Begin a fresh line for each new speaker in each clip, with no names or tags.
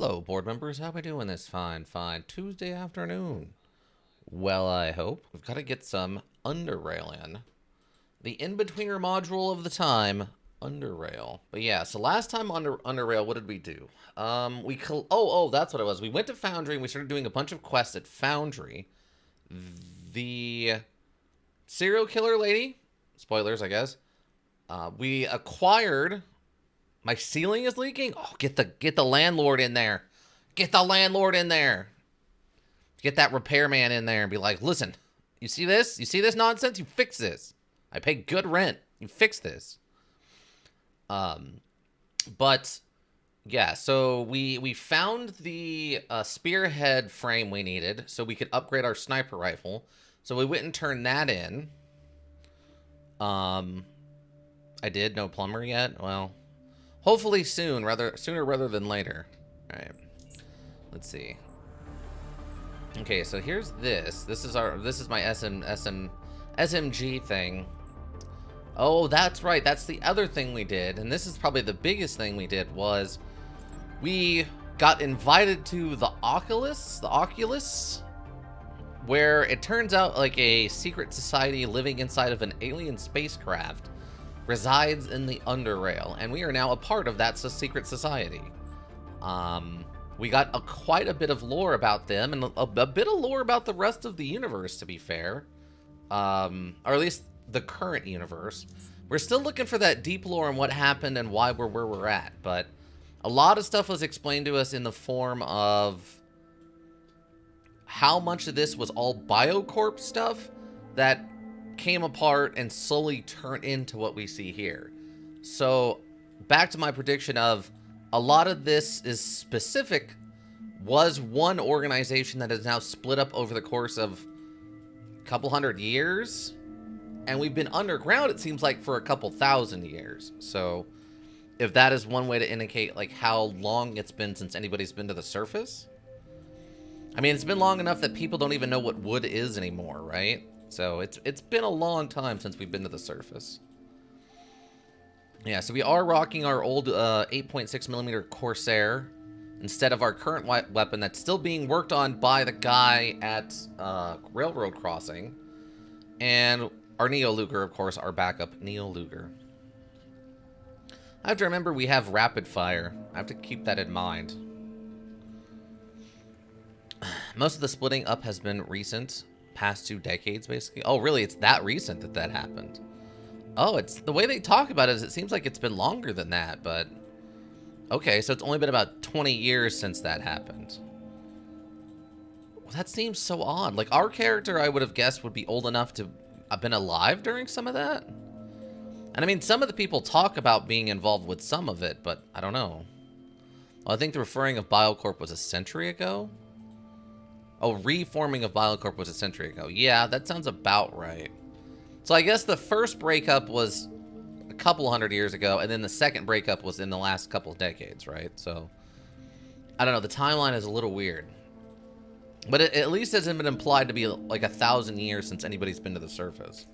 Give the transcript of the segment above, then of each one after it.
Hello, board members. How we doing this fine Tuesday afternoon? Well, I hope. We've got to get some UnderRail in. The in-betweener module of the time, UnderRail. But yeah, so last time UnderRail, what did we do? That's what it was. We went to Foundry and we started doing a bunch of quests at Foundry. The serial killer lady, spoilers, I guess. We acquired. My ceiling is leaking? Oh, get the landlord in there. Get the landlord in there. Get that repairman in there and be like, listen, you see this? You see this nonsense? You fix this. I pay good rent. You fix this. But yeah, so we found the spearhead frame we needed so we could upgrade our sniper rifle. So we went and turned that in. I did no plumber yet. Well, hopefully soon, sooner rather than later. All right. Let's see. Okay, so here's this. This is my SMG thing. Oh, that's right. That's the other thing we did, and this is probably the biggest thing we did was we got invited to the Oculus, where it turns out like a secret society living inside of an alien spacecraft resides in the UnderRail, and we are now a part of that secret society. We got quite a bit of lore about them, and a bit of lore about the rest of the universe, to be fair. Or at least the current universe. We're still looking for that deep lore and what happened and why we're where we're at, but a lot of stuff was explained to us in the form of how much of this was all Biocorp stuff that came apart and slowly turned into what we see here. So back to my prediction of a lot of this is specific was one organization that is now split up over the course of a couple hundred years, and we've been underground, it seems like, for a couple thousand years. So if that is one way to indicate like how long it's been since anybody's been to the surface, I mean, it's been long enough that people don't even know what wood is anymore, right? So it's been a long time since we've been to the surface. Yeah, so we are rocking our old 8.6mm Corsair instead of our current weapon that's still being worked on by the guy at Railroad Crossing. And our Neo Luger, of course, our backup Neo Luger. I have to remember we have rapid fire. I have to keep that in mind. Most of the splitting up has been recent. Past 2 decades, basically. Oh, really? It's that recent that that happened. Oh, it's the way they talk about it is it seems like it's been longer than that, but okay, so it's only been about 20 years since that happened. Well, that seems so odd. Like, our character, I would have guessed, would be old enough to have been alive during some of that. And I mean, some of the people talk about being involved with some of it, but I don't know. Well, I think the referring of Biocorp was a century ago. Oh, reforming of Biocorp was a century ago. Yeah, that sounds about right. So I guess the first breakup was a couple hundred years ago, and then the second breakup was in the last couple of decades, right? So, I don't know. The timeline is a little weird. But it at least hasn't been implied to be like 1,000 years since anybody's been to the surface.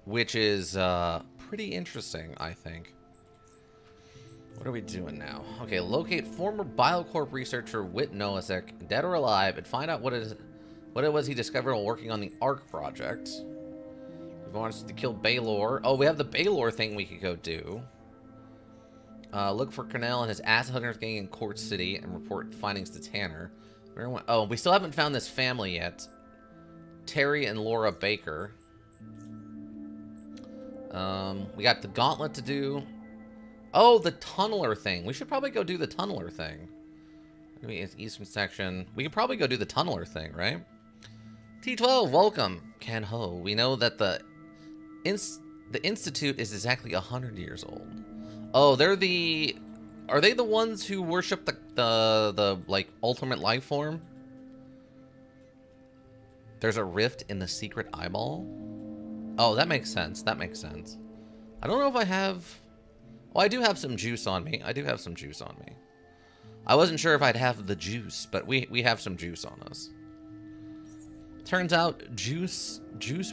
Which is pretty interesting, I think. What are we doing now? Okay, locate former Biocorp researcher Whit Noasek, dead or alive, and find out what it was he discovered while working on the ARC project. He wants to kill Baylor. Oh, we have the Baylor thing we could go do. Look for Cornell and his ass hunters gang in Court City and report findings to Tanner. Oh, we still haven't found this family yet. Terry and Laura Baker. We got the gauntlet to do. Oh, the tunneler thing. We should probably go do the tunneler thing. Maybe it's eastern section. We could probably go do the tunneler thing, right? T12, welcome. Ken Ho. We know that the Institute is exactly 100 years old. Oh, are they the ones who worship the like ultimate life form? There's a rift in the secret eyeball? Oh, that makes sense. That makes sense. I don't know if I have... Well, I do have some juice on me. I wasn't sure if I'd have the juice, but we have some juice on us. Turns out, juice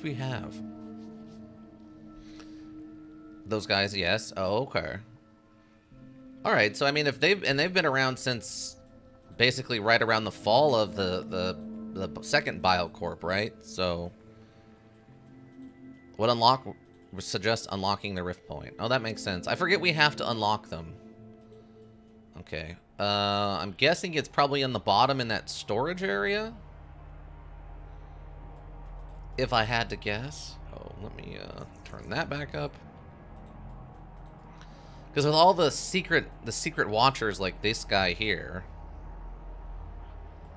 we have. Those guys, yes. Oh, okay. All right, so I mean, if they've been around since basically right around the fall of the second Biocorp, right? So what unlock would suggest unlocking the Rift Point. Oh, that makes sense. I forget we have to unlock them. Okay. I'm guessing it's probably in the bottom in that storage area. If I had to guess. Oh, let me turn that back up. Because with all the secret watchers like this guy here,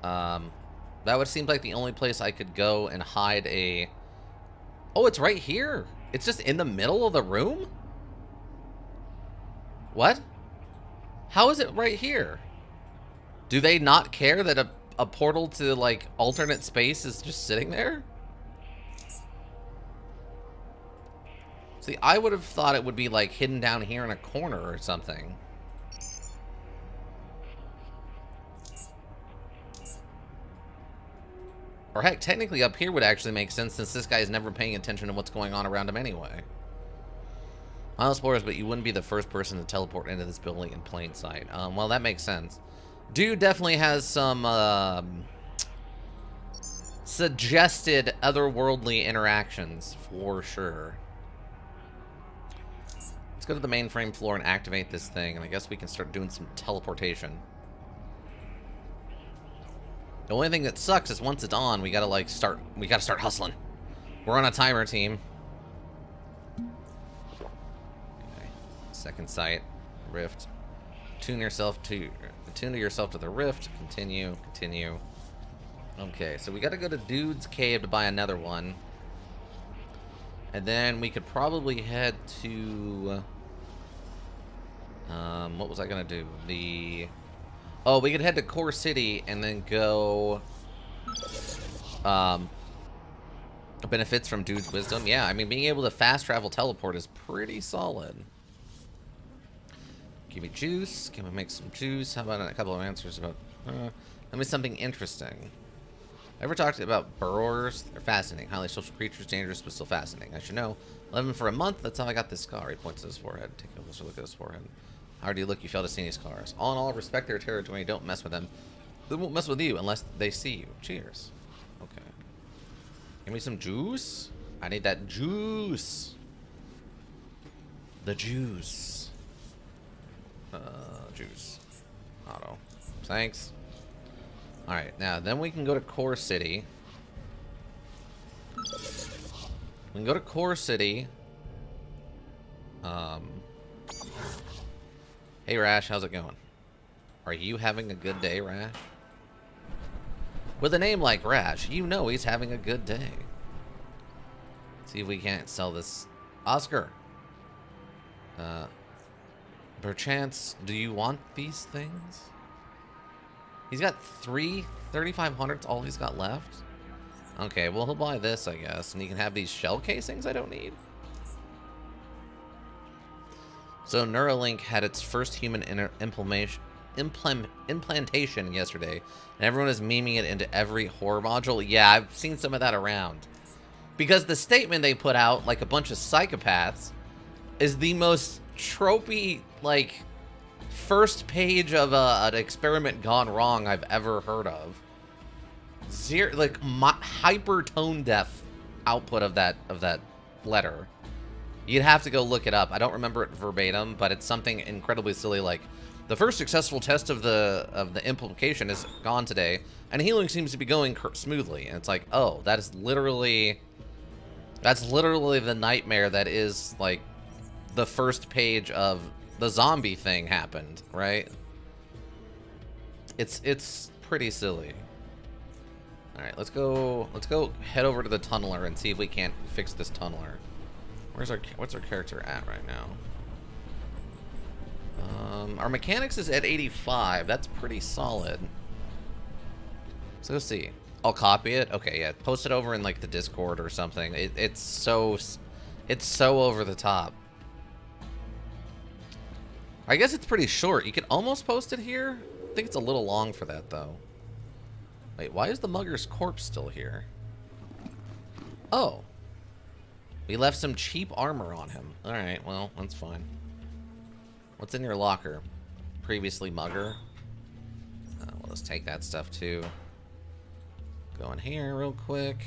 that would seem like the only place I could go and hide a... Oh, it's right here. It's just in the middle of the room? What? How is it right here? Do they not care that a portal to, like, alternate space is just sitting there? See, I would have thought it would be, like, hidden down here in a corner or something. Or heck, technically up here would actually make sense since this guy is never paying attention to what's going on around him anyway. Mile explorers, but you wouldn't be the first person to teleport into this building in plain sight. Well, that makes sense. Dude definitely has some suggested otherworldly interactions for sure. Let's go to the mainframe floor and activate this thing, and I guess we can start doing some teleportation. The only thing that sucks is once it's on, we gotta start hustling. We're on a timer, team. Okay. Second sight, rift. Tune yourself to the rift. Continue. Okay, so we gotta go to Dude's Cave to buy another one. And then we could probably head to... what was I gonna do? Oh, we could head to Core City and then go... benefits from Dude's Wisdom. Yeah, I mean, being able to fast travel teleport is pretty solid. Give me juice. Can we make some juice? How about a couple of answers about... let me something interesting. Ever talked about burrowers? They're fascinating. Highly social creatures, dangerous, but still fascinating. I should know. 11 for a month. That's how I got this scar. He points to his forehead. Take a closer look at his forehead. How do you look? You fail to see any scars. All in all, respect their territory. Don't mess with them. They won't mess with you unless they see you. Cheers. Okay. Give me some juice. I need that juice. The juice. Juice. Auto. Thanks. Alright, now then we can go to Core City. We can go to Core City. Hey Rash, how's it going? Are you having a good day, Rash? With a name like Rash, you know he's having a good day. See if we can't sell this. Oscar. Perchance, do you want these things? He's got 3,500's all he's got left. Okay, well, he'll buy this, I guess. And he can have these shell casings I don't need. So Neuralink had its first human implantation yesterday. And everyone is memeing it into every horror module. Yeah, I've seen some of that around. Because the statement they put out, like a bunch of psychopaths, is the most tropey, like... first page of an experiment gone wrong I've ever heard of. Zero, like hyper tone deaf output of that letter. You'd have to go look it up. I don't remember it verbatim, but it's something incredibly silly like the first successful test of the implication is gone today, and healing seems to be going smoothly. And it's like, oh, that's literally the nightmare that is like the first page of the zombie thing happened, right? It's pretty silly. All right, let's go head over to the tunneler and see if we can't fix this tunneler. What's our character at right now? Our mechanics is at 85. That's pretty solid. So let's see. I'll copy it. Okay, yeah, post it over in like the Discord or something. It's so over the top. I guess it's pretty short. You could almost post it here. I think it's a little long for that, though. Wait, why is the mugger's corpse still here? Oh. We left some cheap armor on him. Alright, well, that's fine. What's in your locker? Previously mugger? Well, Let's take that stuff too. Go in here real quick.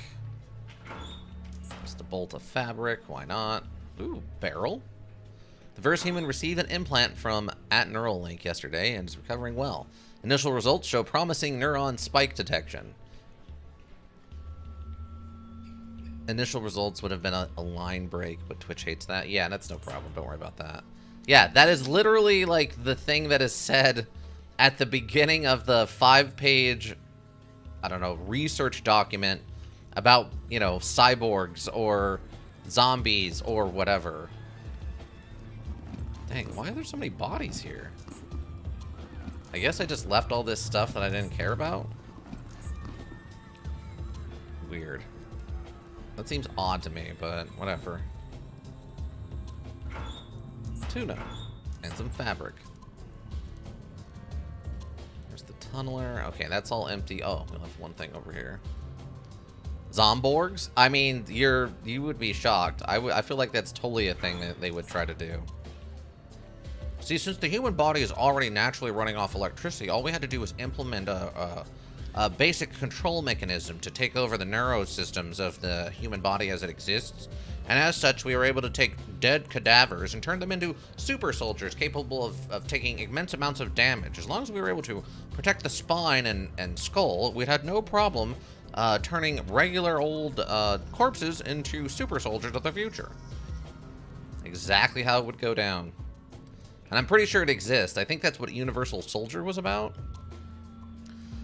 Just a bolt of fabric. Why not? Ooh, barrel. The first human received an implant from @Neuralink yesterday and is recovering well. Initial results show promising neuron spike detection. Initial results would have been a line break, but Twitch hates that. Yeah, that's no problem. Don't worry about that. Yeah, that is literally like the thing that is said at the beginning of the 5-page, I don't know, research document about, you know, cyborgs or zombies or whatever. Dang, why are there so many bodies here? I guess I just left all this stuff that I didn't care about. Weird. That seems odd to me, but whatever. Tuna. And some fabric. There's the tunneler. Okay, that's all empty. Oh, we left one thing over here. Zomborgs? I mean, you would be shocked. I feel like that's totally a thing that they would try to do. See, since the human body is already naturally running off electricity, all we had to do was implement a basic control mechanism to take over the neurosystems of the human body as it exists. And as such, we were able to take dead cadavers and turn them into super soldiers capable of taking immense amounts of damage. As long as we were able to protect the spine and skull, we'd had no problem turning regular old corpses into super soldiers of the future. Exactly how it would go down. And I'm pretty sure it exists. I think that's what Universal Soldier was about.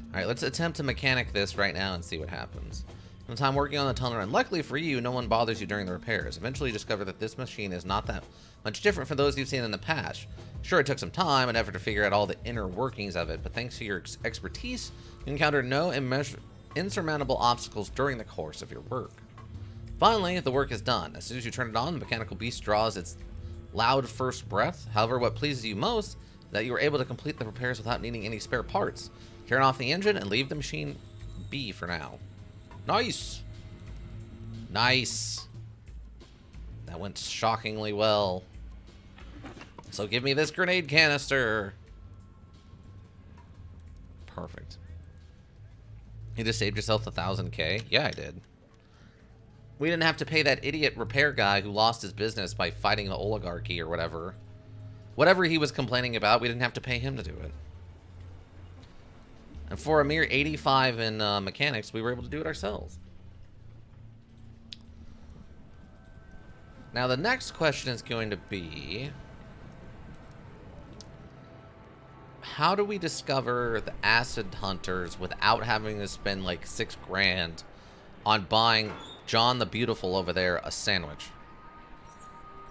Alright, let's attempt to mechanic this right now and see what happens. From the time working on the tunnel, and luckily for you, no one bothers you during the repairs. Eventually you discover that this machine is not that much different from those you've seen in the past. Sure, it took some time and effort to figure out all the inner workings of it, but thanks to your expertise, you encountered no insurmountable obstacles during the course of your work. Finally, the work is done. As soon as you turn it on, the mechanical beast draws its loud first breath. However, what pleases you most is that you were able to complete the repairs without needing any spare parts. Turn off the engine and leave the machine be for now. Nice! Nice! That went shockingly well. So give me this grenade canister! Perfect. You just saved yourself 1,000K? Yeah, I did. We didn't have to pay that idiot repair guy who lost his business by fighting the oligarchy or whatever. Whatever he was complaining about, we didn't have to pay him to do it. And for a mere 85 in mechanics, we were able to do it ourselves. Now the next question is going to be, how do we discover the acid hunters without having to spend like 6 grand on buying John the Beautiful over there a sandwich?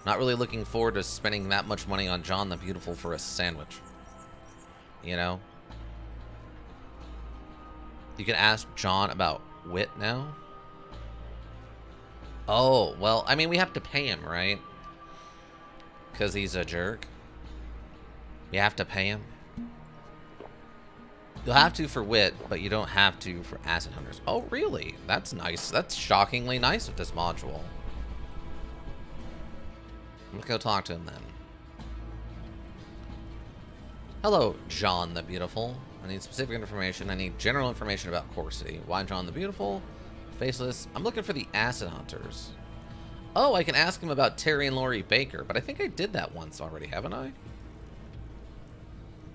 Not really looking forward to spending that much money on John the Beautiful for a sandwich. You know? You can ask John about wit now. Oh, well, I mean, we have to pay him, right? Because he's a jerk. We have to pay him. You'll have to for wit, but you don't have to for acid hunters. Oh, really? That's nice. That's shockingly nice of this module. Let's go talk to him then. Hello, John the Beautiful. I need specific information. I need general information about Core City. Why John the Beautiful? Faceless. I'm looking for the acid hunters. Oh, I can ask him about Terry and Lori Baker, but I think I did that once already, haven't I?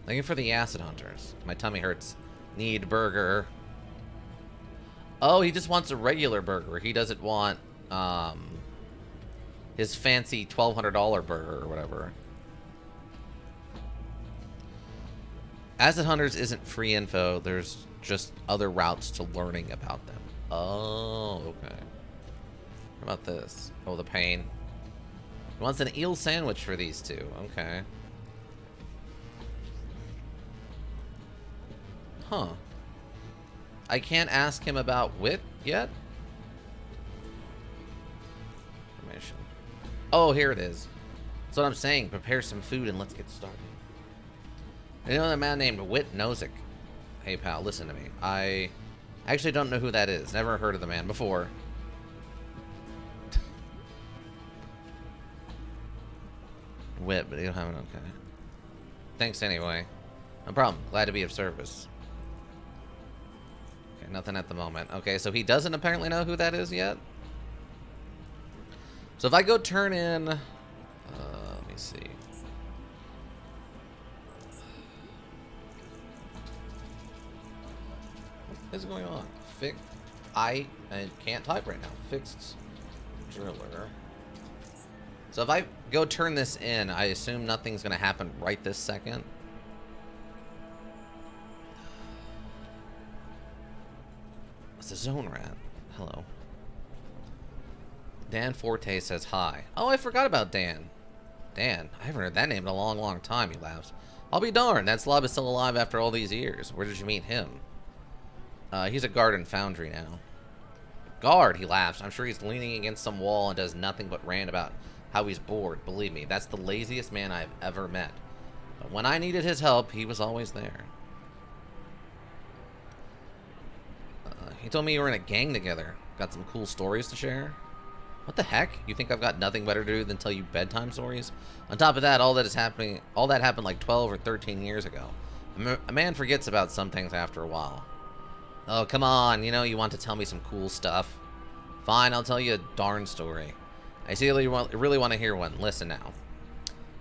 Looking for the acid hunters. My tummy hurts. Need burger. Oh, he just wants a regular burger. He doesn't want his fancy $1,200 burger or whatever. Acid hunters isn't free info. There's just other routes to learning about them. Oh, okay. What about this? Oh, the pain. He wants an eel sandwich for these two. Okay. Huh. I can't ask him about wit yet? Information. Oh, here it is. That's what I'm saying. Prepare some food and let's get started. You know that man named Wit Nozick? Hey, pal, listen to me. I actually don't know who that is. Never heard of the man before. Wit, but you don't have it. Okay. Thanks anyway. No problem. Glad to be of service. nothing at the moment. Okay, so he doesn't apparently know who that is yet. So if I go turn in... let me see. What is going on? I can't type right now. Fixed driller. So if I go turn this in, I assume nothing's going to happen right this second. It's a zone rat. Hello. Dan Forte says hi. Oh, I forgot about Dan. Dan, I haven't heard that name in a long, long time, he laughs. I'll be darned, that slob is still alive after all these years. Where did you meet him? He's a guard in Foundry now. Guard, he laughs. I'm sure he's leaning against some wall and does nothing but rant about how he's bored. Believe me, that's the laziest man I've ever met. But when I needed his help, he was always there. He told me you were in a gang together. Got some cool stories to share? What the heck? You think I've got nothing better to do than tell you bedtime stories? On top of that, all that happened like 12 or 13 years ago. A man forgets about some things after a while. Oh, come on, you know you want to tell me some cool stuff. Fine, I'll tell you a darn story. I see you really want to hear one. Listen now.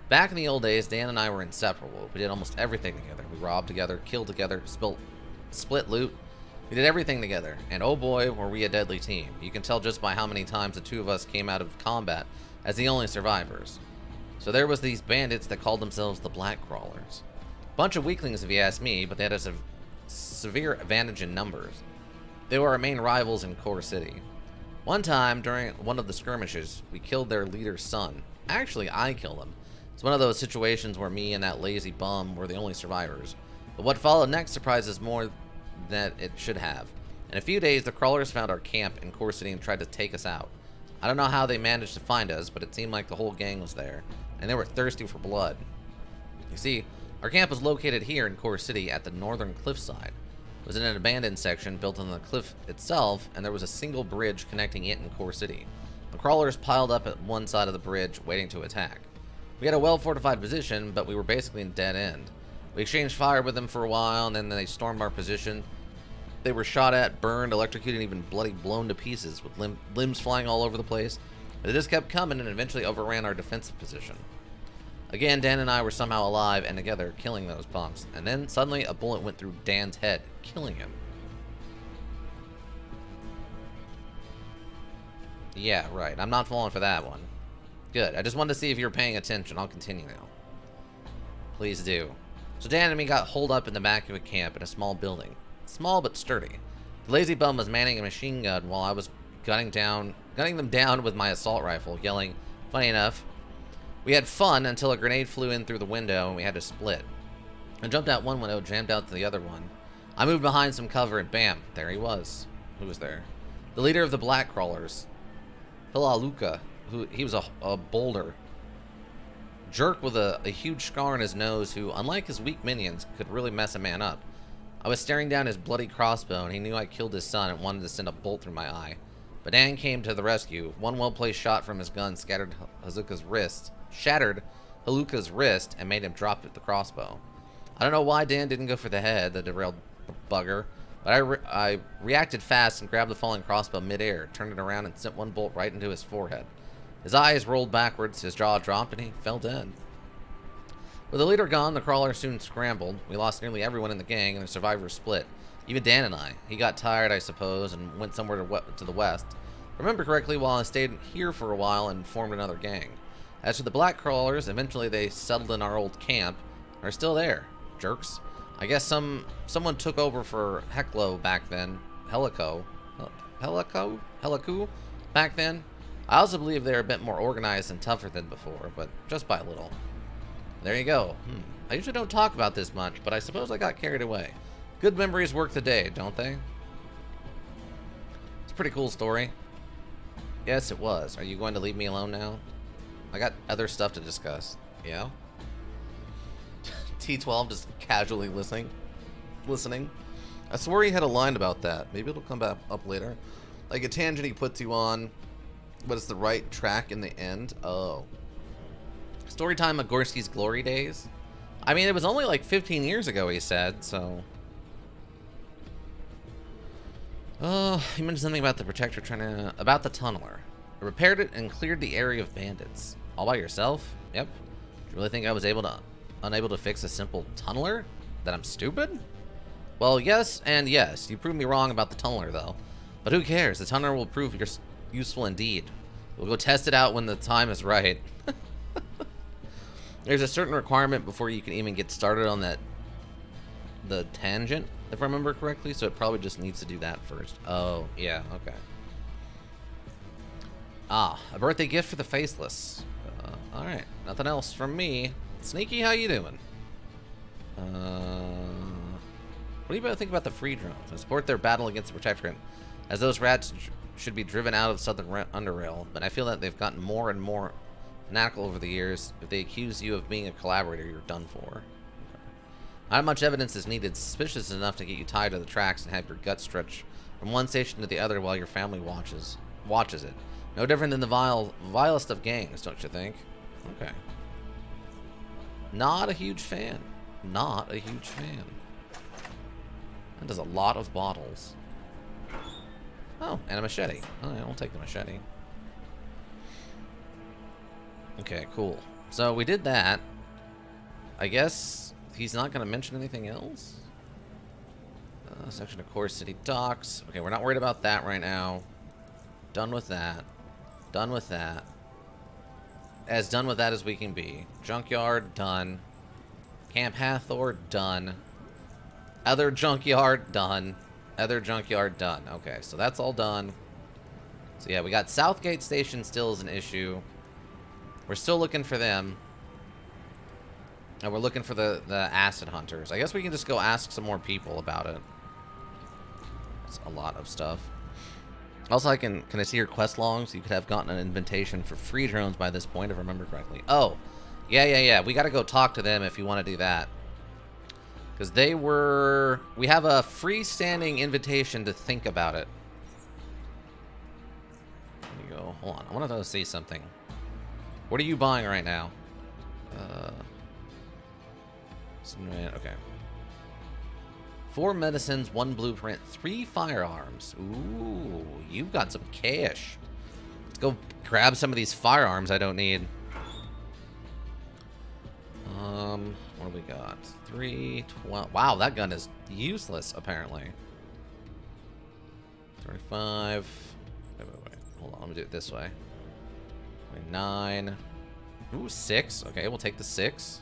Back in the old days, Dan and I were inseparable. We did almost everything together. We robbed together, killed together, split loot. We did everything together, and oh boy, were we a deadly team. You can tell just by how many times the two of us came out of combat as the only survivors. So there was these bandits that called themselves the Black Crawlers. Bunch of weaklings if you ask me, but they had a severe advantage in numbers. They were our main rivals in Core City. One time, during one of the skirmishes, we killed their leader's son. Actually, I killed him. It's one of those situations where me and that lazy bum were the only survivors. But what followed next surprises more than it should have. In a few days, the crawlers found our camp in Core City and tried to take us out. I don't know how they managed to find us, but it seemed like the whole gang was there, and they were thirsty for blood. You see, our camp was located here in Core City at the northern cliffside. It was in an abandoned section built on the cliff itself, and there was a single bridge connecting it and Core City. The crawlers piled up at one side of the bridge, waiting to attack. We had a well-fortified position, but we were basically in dead end. We exchanged fire with them for a while, and then they stormed our position. They were shot at, burned, electrocuted, and even bloody blown to pieces, with limbs flying all over the place. But they just kept coming and eventually overran our defensive position. Again, Dan and I were somehow alive and together, killing those punks. And then, suddenly, a bullet went through Dan's head, killing him. Yeah, right. I'm not falling for that one. Good. I just wanted to see if you were paying attention. I'll continue now. Please do. So Dan and me got holed up in the back of a camp in a small building. Small but sturdy. The lazy bum was manning a machine gun while I was gunning them down with my assault rifle, yelling, funny enough, we had fun until a grenade flew in through the window and we had to split. I jumped out one window, jammed out to the other one. I moved behind some cover and bam, there he was. Who was there? The leader of the Black Crawlers, Hilaluka, he was a boulder jerk with a huge scar on his nose who, unlike his weak minions, could really mess a man up. I was staring down his bloody crossbow and he knew I killed his son and wanted to send a bolt through my eye. But Dan came to the rescue. One well-placed shot from his gun shattered Haluka's wrist and made him drop the crossbow. I don't know why Dan didn't go for the head, the derailed bugger, but I reacted fast and grabbed the falling crossbow midair, turned it around and sent one bolt right into his forehead. His eyes rolled backwards, his jaw dropped, and he fell dead. With the leader gone, the crawlers soon scrambled. We lost nearly everyone in the gang, and the survivors split. Even Dan and I. He got tired, I suppose, and went somewhere to the west. If I remember correctly, while I stayed here for a while and formed another gang. As for the Black Crawlers, eventually they settled in our old camp, and are still there. Jerks. I guess someone took over for Heclo back then. Helico back then. I also believe they're a bit more organized and tougher than before, but just by a little. There you go. I usually don't talk about this much, but I suppose I got carried away. Good memories work the day, don't they? It's a pretty cool story. Yes, it was. Are you going to leave me alone now? I got other stuff to discuss. Yeah? T12 just casually listening. I swore he had a line about that. Maybe it'll come back up later. Like a tangent he puts you on, but it's the right track in the end. Oh. Storytime of Gorski's glory days? I mean, it was only like 15 years ago, he said, so... Oh, you mentioned something about the protector about the tunneler. I repaired it and cleared the area of bandits. All by yourself? Yep. Do you really think I was unable to fix a simple tunneler? That I'm stupid? Well, yes and yes. You proved me wrong about the tunneler, though. But who cares? The tunneler will prove you're useful indeed. We'll go test it out when the time is right. There's a certain requirement before you can even get started on the tangent, if I remember correctly, so it probably just needs to do that first. Oh, yeah, okay. Ah, a birthday gift for the faceless. Alright, nothing else from me. Sneaky, how you doing? What do you think about the free drones? I support their battle against the Protectorate, as those rats should be driven out of Southern UnderRail, but I feel that they've gotten more and more fanatical over the years. If they accuse you of being a collaborator, you're done for. Not much evidence is needed. Suspicious enough to get you tied to the tracks and have your gut stretched from one station to the other while your family watches it. No different than the vilest of gangs, don't you think? Okay. Not a huge fan. Not a huge fan. That does a lot of bottles. Oh, and a machete. Alright, I'll take the machete. Okay, cool. So we did that. I guess he's not going to mention anything else? Section of Core City Docks. Okay, we're not worried about that right now. Done with that. Done with that. As done with that as we can be. Junkyard, done. Camp Hathor, done. Other junkyard, done. Other junkyard, done. Okay, so that's all done. So yeah, we got Southgate Station still as an issue. We're still looking for them. And we're looking for the acid hunters. I guess we can just go ask some more people about it. That's a lot of stuff. Also, can I see your quest logs? You could have gotten an invitation for free drones by this point, if I remember correctly. Oh, yeah. We got to go talk to them if you want to do that. Because we have a freestanding invitation to think about it. There you go. Hold on. I want to see something. What are you buying right now? Okay. 4 medicines, 1 blueprint, 3 firearms. Ooh, you've got some cash. Let's go grab some of these firearms I don't need. What do we got? 3, 12. Wow, that gun is useless, apparently. 35. Wait. Hold on, let me do it this way. 9. Ooh, 6. Okay, we'll take the 6.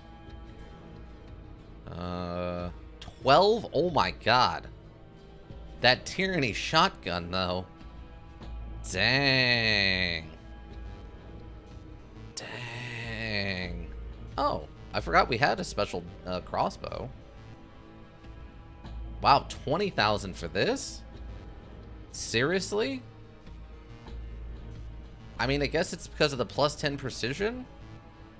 12? Oh my god. That Tyranny shotgun, though. Dang. Oh, I forgot we had a special crossbow. Wow, 20,000 for this? Seriously? I mean, I guess it's because of the +10 precision.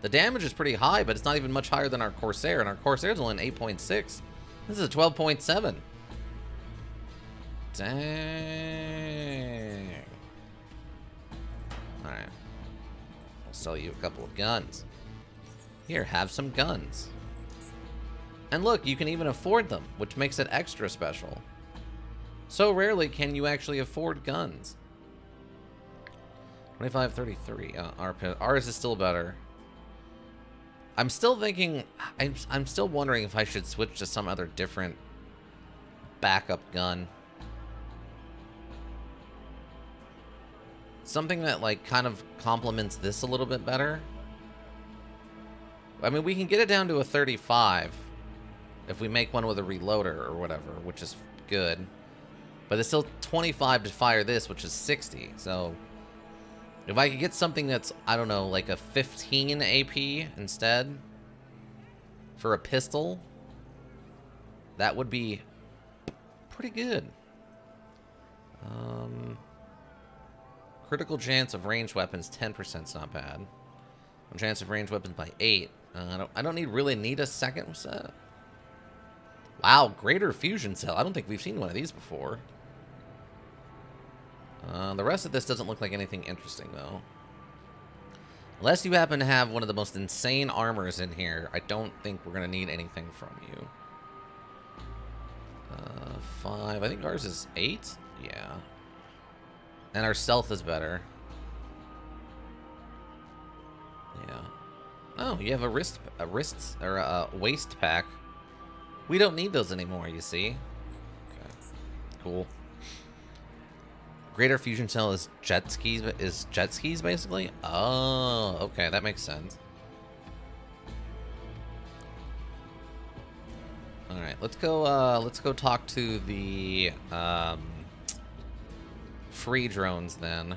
The damage is pretty high, but it's not even much higher than our Corsair, and our Corsair is only an 8.6. This is a 12.7. Dang. Alright. I'll sell you a couple of guns. Here, have some guns. And look, you can even afford them, which makes it extra special. So rarely can you actually afford guns. 25.33. Ours is still better. I'm still thinking, I'm still wondering if I should switch to some other different backup gun. Something that, like, kind of complements this a little bit better. I mean, we can get it down to a 35 if we make one with a reloader or whatever, which is good. But it's still 25 to fire this, which is 60, so... If I could get something that's, I don't know, like a 15 AP instead for a pistol, that would be pretty good. Critical chance of ranged weapons, 10% is not bad. Chance of ranged weapons by 8. I don't really need a second set. Wow, greater fusion cell. I don't think we've seen one of these before. The rest of this doesn't look like anything interesting, though. Unless you happen to have one of the most insane armors in here, I don't think we're going to need anything from you. 5. I think ours is 8. Yeah. And our stealth is better. Yeah. Oh, you have a waist pack. We don't need those anymore, you see. Okay. Cool. Greater fusion cell is jet skis basically? Oh, okay, that makes sense. Alright, let's go talk to the free drones then.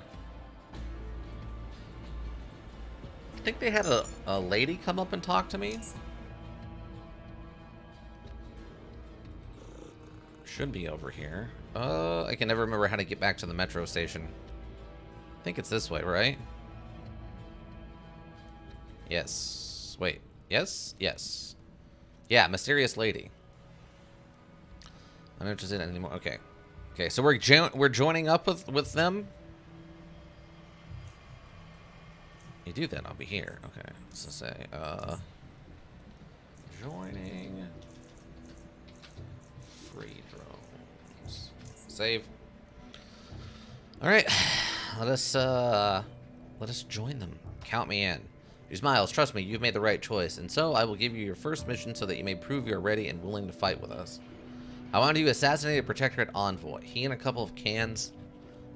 I think they had a lady come up and talk to me. Should be over here. I can never remember how to get back to the metro station. I think it's this way, right? Yes. Wait. Yes? Yes. Yeah, mysterious lady. I'm not interested in anymore. Okay. Okay, so we're joining up with them. You do that, I'll be here. Okay. So say joining free drones. Save. All right. Let us join them. Count me in. Use Miles, trust me, you've made the right choice, and so I will give you your first mission so that you may prove you're ready and willing to fight with us. I want you to assassinate a Protectorate envoy. He and a couple of cans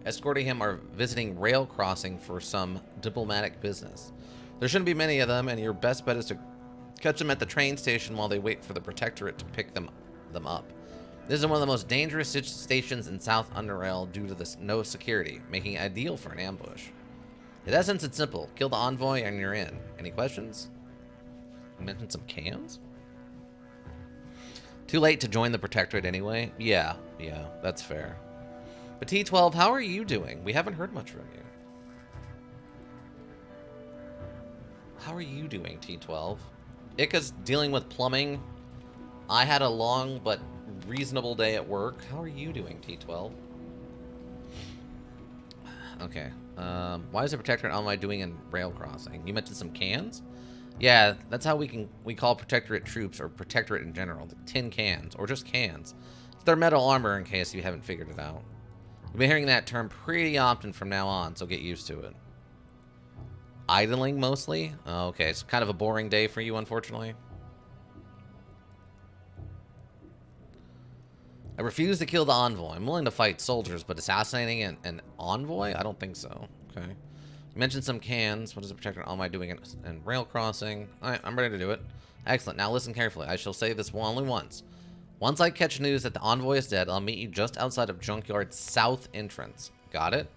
escorting him are visiting Rail Crossing for some diplomatic business. There shouldn't be many of them, and your best bet is to catch them at the train station while they wait for the Protectorate to pick them up. This is one of the most dangerous stations in South UnderRail due to this no security, making it ideal for an ambush. In essence, it's simple. Kill the envoy and you're in. Any questions? You mentioned some cans? Too late to join the Protectorate anyway? Yeah, that's fair. But T12, how are you doing? We haven't heard much from you. How are you doing, T12? Ika's dealing with plumbing. I had a long but reasonable day at work. How are you doing, T12? Okay. Why is the Protectorate envoy doing in Rail Crossing? You mentioned some cans? Yeah, that's how we call Protectorate troops, or Protectorate in general. The tin cans, or just cans. It's their metal armor, in case you haven't figured it out. You'll be hearing that term pretty often from now on, so get used to it. Idling, mostly? Oh, okay, it's kind of a boring day for you, unfortunately. I refuse to kill the envoy. I'm willing to fight soldiers, but assassinating an envoy? I don't think so. Okay. You mentioned some cans. What is the Protectorate envoy doing in Rail Crossing? Alright, I'm ready to do it. Excellent. Now listen carefully. I shall say this only once. Once I catch news that the envoy is dead, I'll meet you just outside of Junkyard's south entrance. Got it?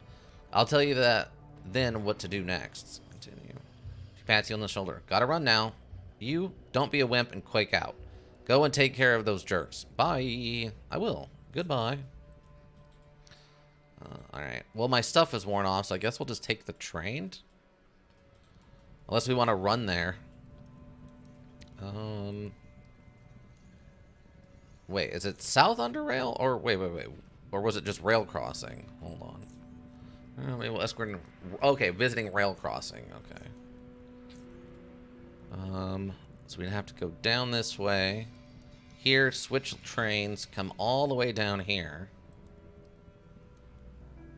I'll tell you that then what to do next. Continue. She pats you on the shoulder. Gotta run now. You, don't be a wimp and quake out. Go and take care of those jerks. Bye. I will. Goodbye. Alright. Well, my stuff is worn off, so I guess we'll just take the train. Unless we want to run there. Wait, is it South UnderRail? Or, wait. Or was it just Rail Crossing? Hold on. Maybe we'll escort... Okay, visiting Rail Crossing. Okay. So we'd have to go down this way. Here, switch trains, come all the way down here.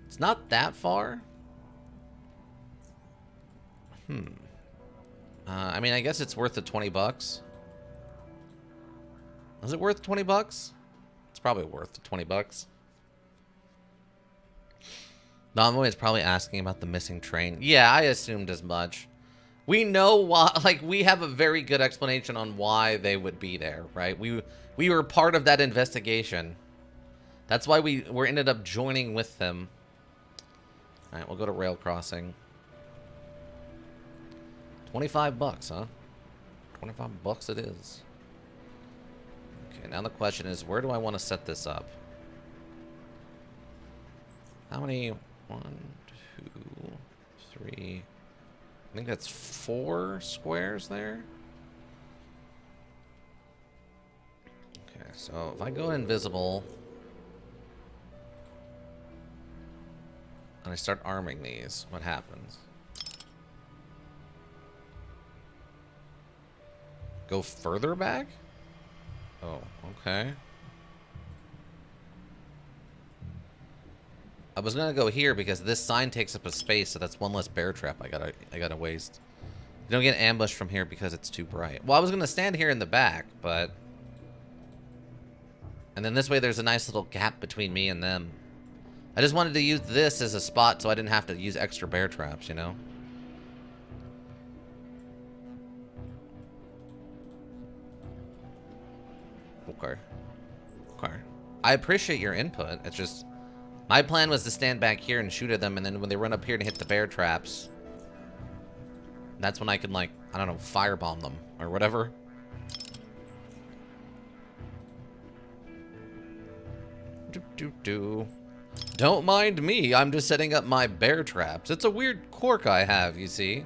It's not that far. I mean, I guess it's worth the 20 bucks. Is it worth 20 bucks? It's probably worth the 20 bucks. The envoy is probably asking about the missing train. Yeah, I assumed as much. We know why, like, we have a very good explanation on why they would be there, right? We were part of that investigation. That's why we ended up joining with them. All right, we'll go to Rail Crossing. 25 bucks, huh? 25 bucks it is. Okay, now the question is, where do I want to set this up? How many? 1, 2, 3... I think that's 4 squares there. Okay, so if I go invisible and I start arming these, what happens? Go further back? Oh, okay. I was gonna go here because this sign takes up a space, so that's one less bear trap I gotta waste. You don't get ambushed from here because it's too bright. Well, I was gonna stand here in the back, but... And then this way there's a nice little gap between me and them. I just wanted to use this as a spot so I didn't have to use extra bear traps, you know? Okay. Okay. I appreciate your input. It's just... My plan was to stand back here and shoot at them, and then when they run up here to hit the bear traps... That's when I can, like, I don't know, firebomb them, or whatever. Don't mind me, I'm just setting up my bear traps. It's a weird quirk I have, you see.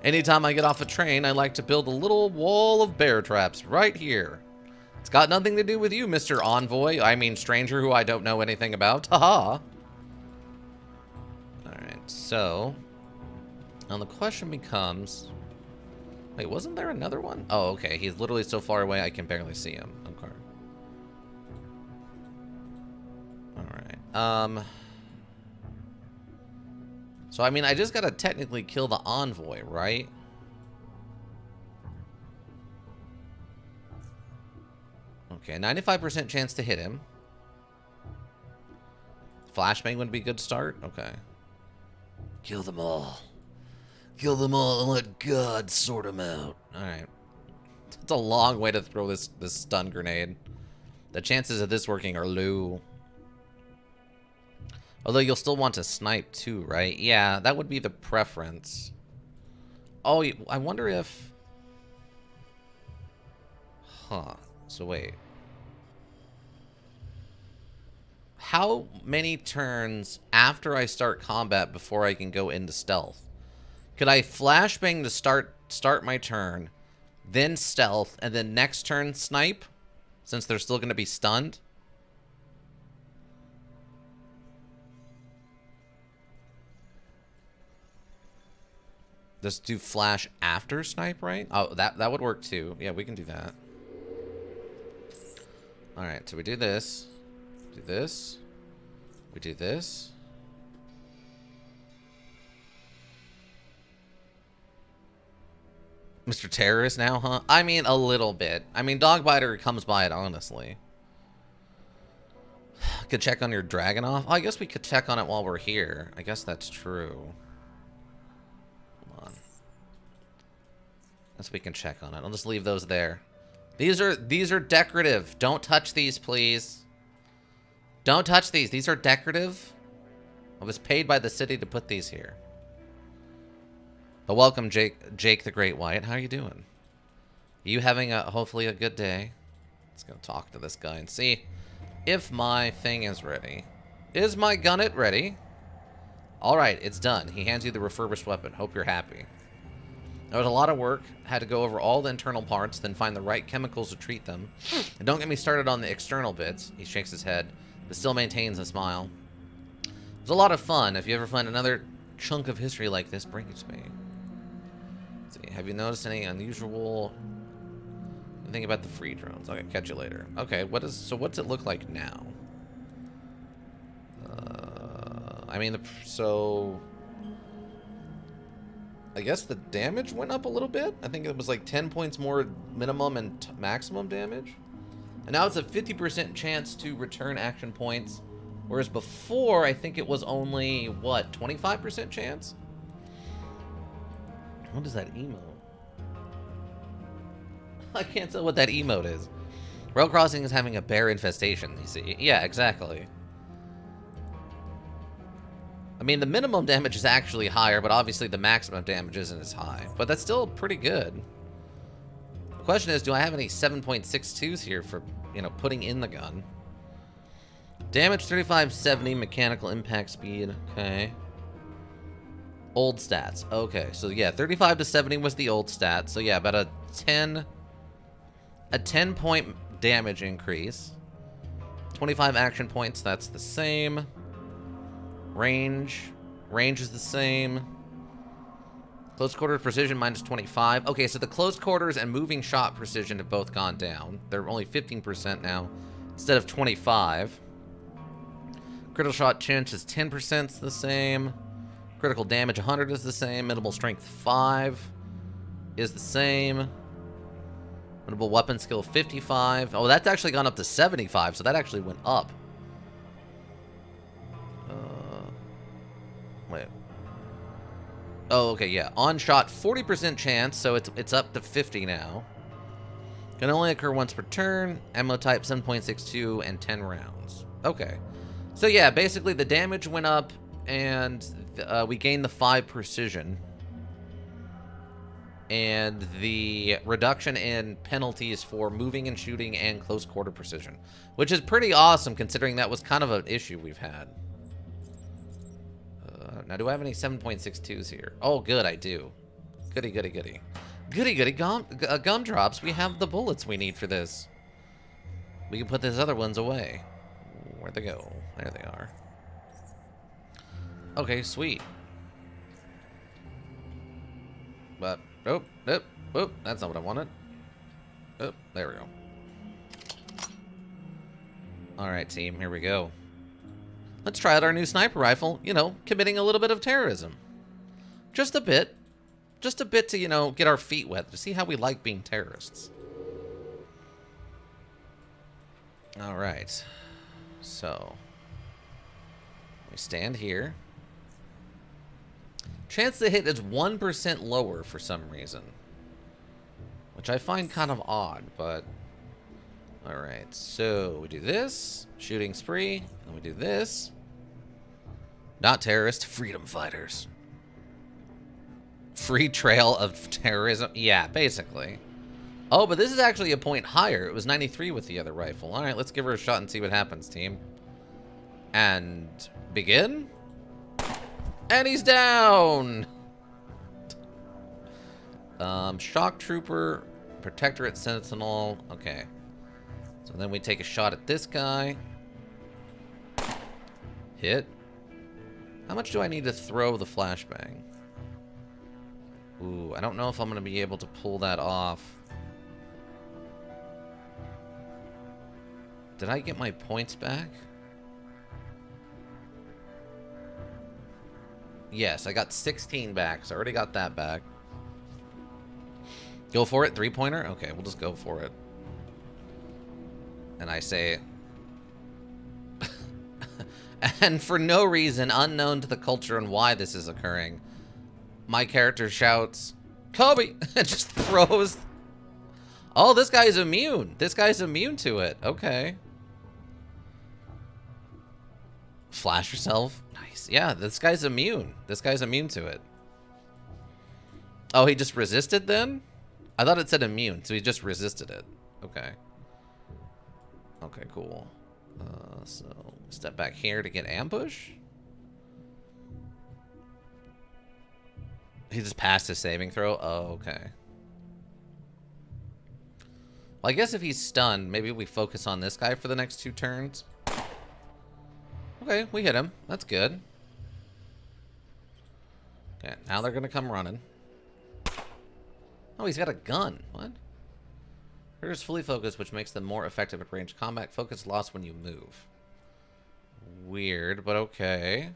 Anytime I get off a train, I like to build a little wall of bear traps right here. It's got nothing to do with you, Mr. Envoy. I mean, stranger who I don't know anything about. Haha. Alright, so... Now the question becomes... Wait, wasn't there another one? Oh, okay. He's literally so far away I can barely see him. Okay. Alright. So, I mean, I just gotta technically kill the envoy, right? Okay, 95% chance to hit him. Flashbang would be a good start? Okay. Kill them all. Kill them all and let God sort them out. Alright. It's a long way to throw this stun grenade. The chances of this working are low. Although you'll still want to snipe too, right? Yeah, that would be the preference. Oh, I wonder if... Huh. So wait. How many turns after I start combat before I can go into stealth? Could I flashbang to start my turn, then stealth, and then next turn snipe? Since they're still going to be stunned? Just do flash after snipe, right? Oh, that would work too. Yeah, we can do that. Alright, so we do this. Do this. We do this. Mr. Terrorist now, huh? I mean, a little bit. I mean, Dogbitter comes by it, honestly. Could check on your Dragonoff? Oh, I guess we could check on it while we're here. I guess that's true. Hold on. Guess we can check on it. I'll just leave those there. These are decorative. Don't touch these, please. Don't touch these. These are decorative. I was paid by the city to put these here. But welcome, Jake the Great White. How are you doing? Are you having hopefully a good day? Let's go talk to this guy and see if my thing is ready. Is my gunnet ready? Alright, it's done. He hands you the refurbished weapon. Hope you're happy. There was a lot of work. Had to go over all the internal parts, then find the right chemicals to treat them. And don't get me started on the external bits. He shakes his head, but still maintains a smile. It was a lot of fun. If you ever find another chunk of history like this, bring it to me. Let's see. Have you noticed any unusual... Think about the free drones. Okay, catch you later. Okay, so what's it look like now? I mean, so... I guess the damage went up a little bit. I think it was like 10 points more minimum and maximum damage. And now it's a 50% chance to return action points. Whereas before, I think it was only, what, 25% chance? What is that emote? I can't tell what that emote is. Rail Crossing is having a bear infestation, you see. Yeah, exactly. I mean, the minimum damage is actually higher, but obviously the maximum damage isn't as high. But that's still pretty good. The question is, do I have any 7.62s here for, you know, putting in the gun? Damage 3570, mechanical impact speed. Okay. Old stats. Okay, so yeah, 35 to 70 was the old stat. So yeah, about a 10-point damage increase. 25 action points, that's the same. Range is the same. Close quarters precision minus 25. Okay, so the close quarters and moving shot precision have both gone down. They're only 15% now instead of 25. Critical shot chance is 10% the same. Critical damage 100 is the same. Minimal strength 5 is the same. Minimal weapon skill 55. Oh, that's actually gone up to 75, so that actually went up. Wait. Oh, okay, yeah. On shot 40% chance, so it's up to 50 now. Can only occur once per turn. Ammo type 7.62 and 10 rounds. Okay. So yeah, basically the damage went up and we gained the 5 precision. And the reduction in penalties for moving and shooting and close quarter precision. Which is pretty awesome considering that was kind of an issue we've had. Now do I have any 7.62s here? Oh, good, I do. Goody, goody, goody. Goody, goody, gumdrops. We have the bullets we need for this. We can put these other ones away. Where'd they go? There they are. Okay, sweet. But, oh, that's not what I wanted. Oh, there we go. Alright, team, here we go. Let's try out our new sniper rifle, you know, committing a little bit of terrorism. Just a bit. Just a bit to, you know, get our feet wet, to see how we like being terrorists. Alright. So, we stand here. Chance to hit is 1% lower for some reason. Which I find kind of odd, but... Alright, so we do this. Shooting spree. And we do this. Not terrorist, freedom fighters. Free trail of terrorism. Yeah, basically. Oh, but this is actually a point higher. It was 93 with the other rifle. Alright, let's give her a shot and see what happens, team. And begin. And he's down! Shock Trooper, Protectorate Sentinel. Okay. So then we take a shot at this guy. Hit. How much do I need to throw the flashbang? Ooh, I don't know if I'm going to be able to pull that off. Did I get my points back? Yes, I got 16 back, so I already got that back. Go for it, 3-pointer? Okay, we'll just go for it. And I say... And for no reason unknown to the culture and why this is occurring, my character shouts, Kobe! And just throws... Oh, this guy's immune. This guy's immune to it. Okay. Flash yourself. Nice. Yeah, this guy's immune. This guy's immune to it. Oh, he just resisted then? I thought it said immune, so he just resisted it. Okay. Okay, cool. So, step back here to get ambush. He just passed his saving throw? Oh, okay. Well, I guess if he's stunned, maybe we focus on this guy for the next 2 turns. Okay, we hit him. That's good. Okay, now they're gonna come running. Oh, he's got a gun. What? Trigger's fully focused, which makes them more effective at ranged combat. Focus lost when you move. Weird, but okay.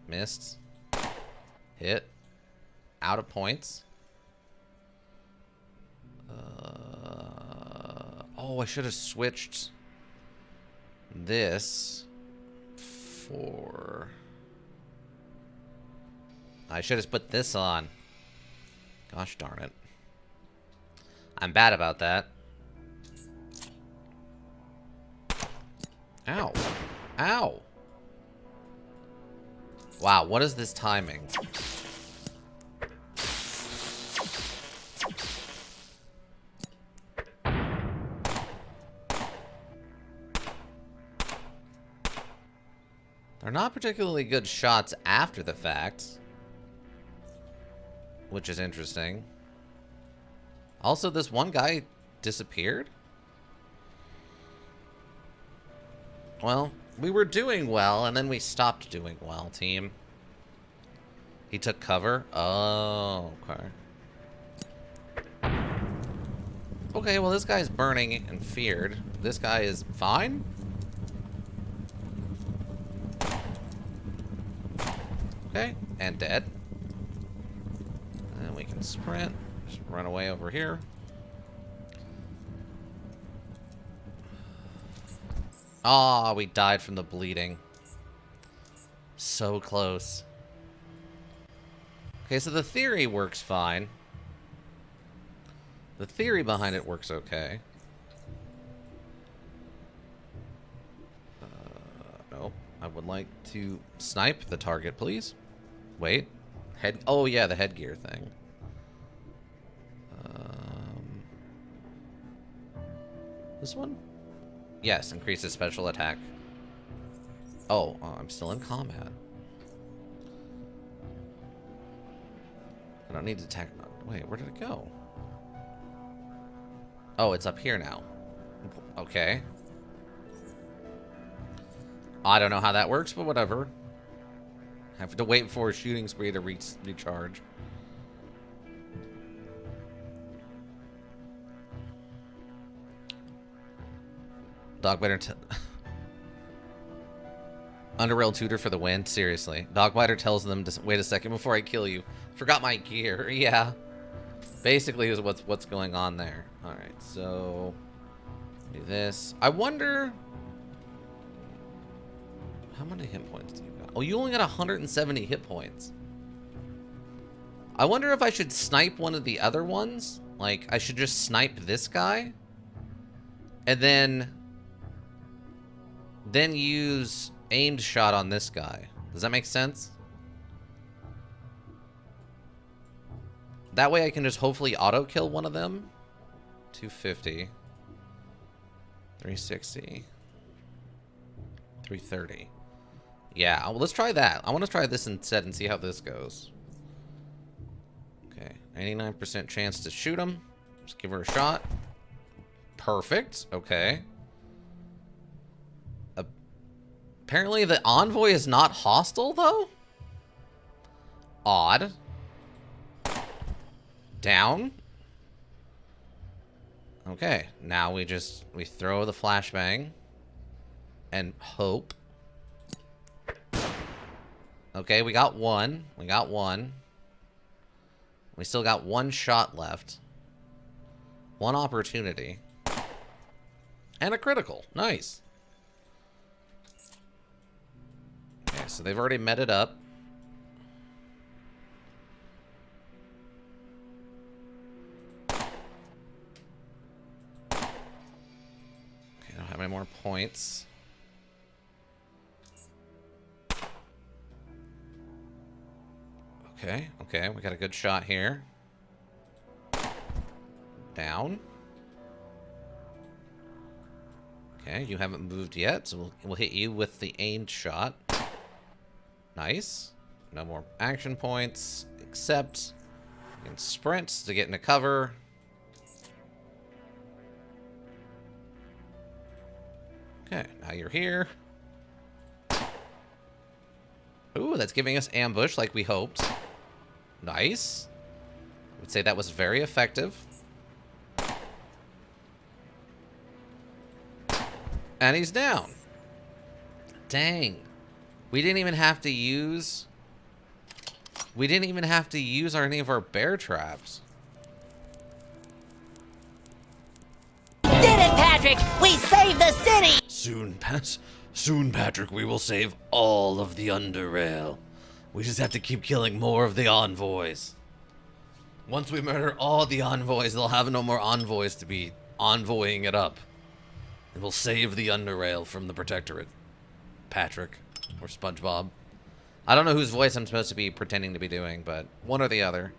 Missed. Hit. Out of points. Oh, I should have switched this for... I should have put this on. Gosh darn it. I'm bad about that. Ow. Ow. Wow, what is this timing? They're not particularly good shots after the fact, which is interesting. Also, this one guy disappeared? Well, we were doing well, and then we stopped doing well, team. He took cover? Oh, okay. Okay, well, this guy's burning and feared. This guy is fine? Okay, and dead. And we can sprint. Just run away over here. Ah, we died from the bleeding. So close. Okay, so the theory works fine. The theory behind it works okay. Nope. I would like to snipe the target, please. Wait. Head. Oh, yeah, the headgear thing. This one? Yes, increases special attack. Oh, I'm still in combat. I don't need to attack. Wait, where did it go? Oh, it's up here now. Okay. I don't know how that works, but whatever. I have to wait for a shooting spree to recharge. Dogbitter. UnderRail tutor for the win? Seriously. Dogbitter tells them to wait a second before I kill you. Forgot my gear. Yeah. Basically is what's going on there. Alright, so do this. I wonder how many hit points do you got? Oh, you only got 170 hit points. I wonder if I should snipe one of the other ones. Like, I should just snipe this guy and then use aimed shot on this guy. Does that make sense? That way I can just hopefully auto kill one of them. 250. 360. 330. Yeah, well, let's try that. I want to try this instead and see how this goes. Okay, 89% chance to shoot him. Just give her a shot. Perfect. Okay. Apparently the envoy is not hostile, though? Odd. Down. Okay, now we throw the flashbang and hope. Okay, we got one. We got one. We still got one shot left. One opportunity. And a critical. Nice. Okay, so they've already met it up. Okay, I don't have any more points. Okay, okay, we got a good shot here. Down. Okay, you haven't moved yet, so we'll hit you with the aimed shot. Nice. No more action points, except you can sprint to get into cover. Okay, now you're here. Ooh, that's giving us ambush like we hoped. Nice. I would say that was very effective. And he's down. Dang. We didn't even have to use... We didn't even have to use any of our bear traps.
Did it, Patrick! We saved the city!
Soon, Patrick, we will save all of the UnderRail. We just have to keep killing more of the envoys. Once we murder all the envoys, they'll have no more envoys to be envoying it up. And we'll save the UnderRail from the Protectorate. Patrick. Or SpongeBob. I don't know whose voice I'm supposed to be pretending to be doing, but one or the other.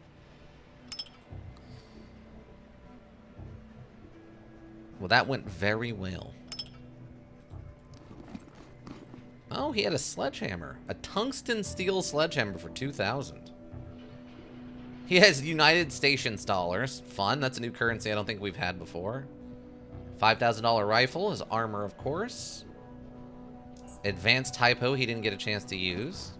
Well, that went very well. Oh, he had a sledgehammer. A tungsten steel sledgehammer for 2,000. He has United Stations dollars. Fun. That's a new currency I don't think we've had before. $5,000 rifle. His armor, of course. Advanced typo he didn't get a chance to use.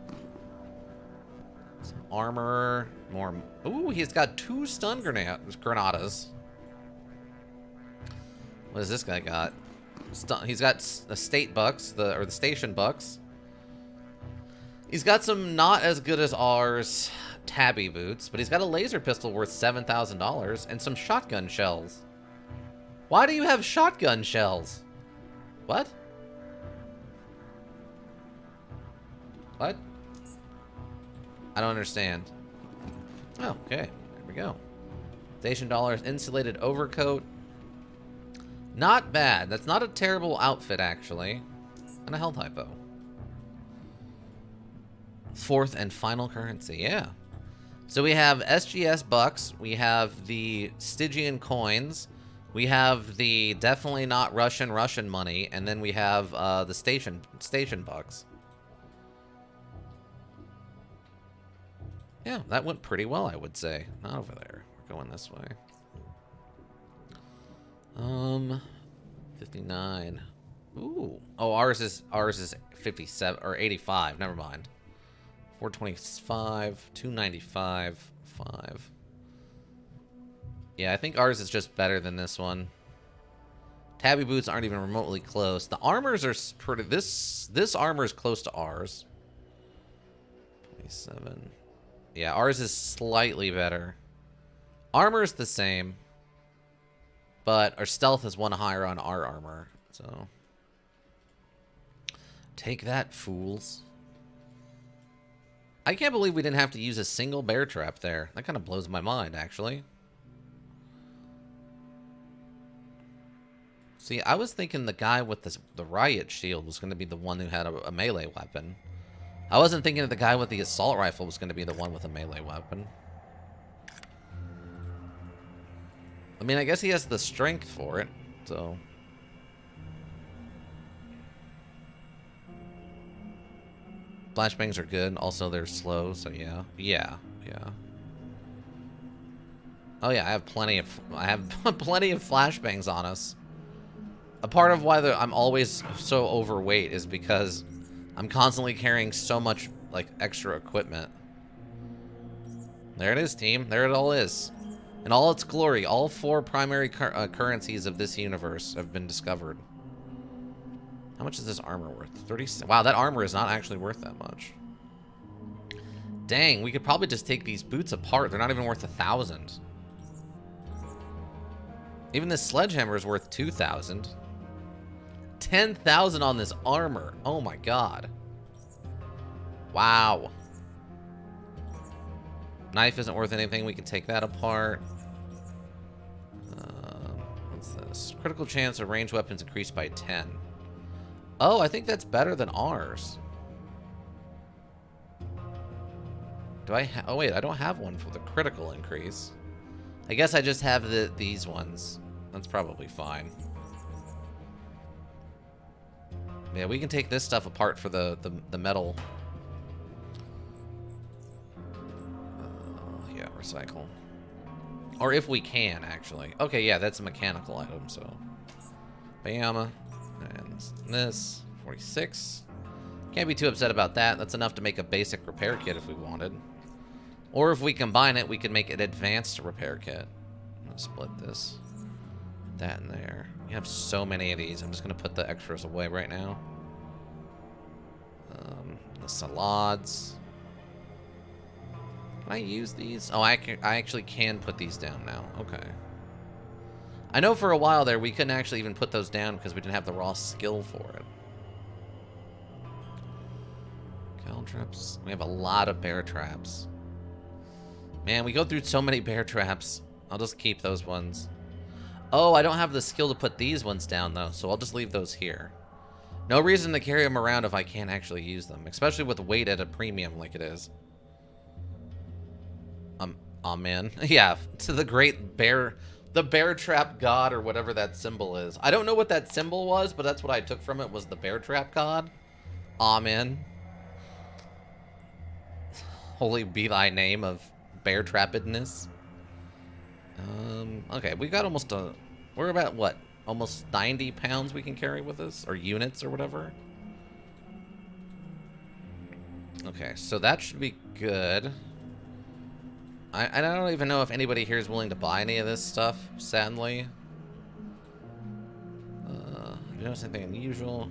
Some armor. More. Ooh, he's got 2 stun granadas. What does this guy got? He's got the state bucks, the station bucks. He's got some not as good as ours tabby boots, but he's got a laser pistol worth $7,000 and some shotgun shells. Why do you have shotgun shells? What? What? I don't understand. Oh, okay. There we go. Station dollars, insulated overcoat. Not bad. That's not a terrible outfit, actually. And a health hypo. Fourth and final currency, yeah. So we have SGS bucks. We have the Stygian coins. We have the definitely not Russian money. And then we have the station bucks. Yeah, that went pretty well, I would say. Not over there. We're going this way. 59. Ooh. Oh, ours is 57 or 85. Never mind. 425, 295, 5. Yeah, I think ours is just better than this one. Tabby boots aren't even remotely close. The armors are pretty. This armor is close to ours. 27. Yeah, ours is slightly better. Armor is the same, but our stealth is one higher on our armor. So take that, fools. I can't believe we didn't have to use a single bear trap there. That kind of blows my mind, actually. See, I was thinking the guy with the riot shield was going to be the one who had a melee weapon. I wasn't thinking that the guy with the assault rifle was going to be the one with a melee weapon. I mean, I guess he has the strength for it, so... Flashbangs are good. Also, they're slow, so yeah. Yeah. Oh yeah, I have plenty of flashbangs on us. A part of why I'm always so overweight is because I'm constantly carrying so much, like, extra equipment. There it is, team. There it all is. In all its glory, all 4 primary currencies of this universe have been discovered. How much is this armor worth? 30. Wow, that armor is not actually worth that much. Dang, we could probably just take these boots apart. They're not even worth 1,000. Even this sledgehammer is worth 2,000. 10,000 on this armor. Oh my god. Wow. Knife isn't worth anything. We can take that apart. What's this? Critical chance of ranged weapons increased by 10. Oh, I think that's better than ours. Do I oh wait, I don't have one for the critical increase. I guess I just have these ones. That's probably fine. Yeah, we can take this stuff apart for the metal. Yeah, recycle. Or if we can, actually. Okay, yeah, that's a mechanical item, so. Bam. And this. 46. Can't be too upset about that. That's enough to make a basic repair kit if we wanted. Or if we combine it, we could make an advanced repair kit. I'm gonna split this. That in there. We have so many of these. I'm just gonna put the extras away right now. The salads. Can I use these? Oh, I actually can put these down now. Okay. I know for a while there we couldn't actually even put those down because we didn't have the raw skill for it. Caltrops. We have a lot of bear traps. Man, we go through so many bear traps. I'll just keep those ones. Oh, I don't have the skill to put these ones down, though, so I'll just leave those here. No reason to carry them around if I can't actually use them, especially with weight at a premium like it is. Oh, man. Yeah, to the great bear... The bear trap god, or whatever that symbol is. I don't know what that symbol was, but that's what I took from it, was the bear trap god. Amen. Holy be thy name of bear trappedness. Okay, we got almost a... We're about, what? Almost 90 pounds we can carry with us? Or units, or whatever? Okay, so that should be good. I don't even know if anybody here is willing to buy any of this stuff, sadly. Do you notice anything unusual?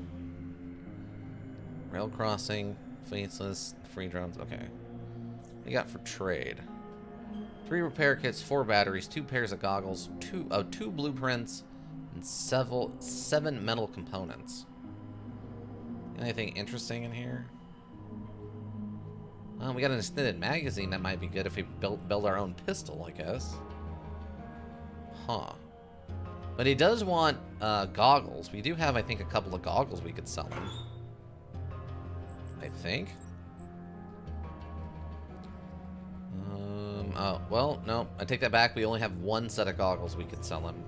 Rail crossing, Faceless, free drones. Okay. What you got for trade? 3 repair kits, 4 batteries, 2 pairs of goggles, 2 blueprints, and 7 metal components. Anything interesting in here? We got an extended magazine that might be good if we build our own pistol, I guess. Huh. But he does want goggles. We do have, I think, a couple of goggles we could sell him. I think. Oh, well, no. I take that back. We only have 1 set of goggles we could sell him.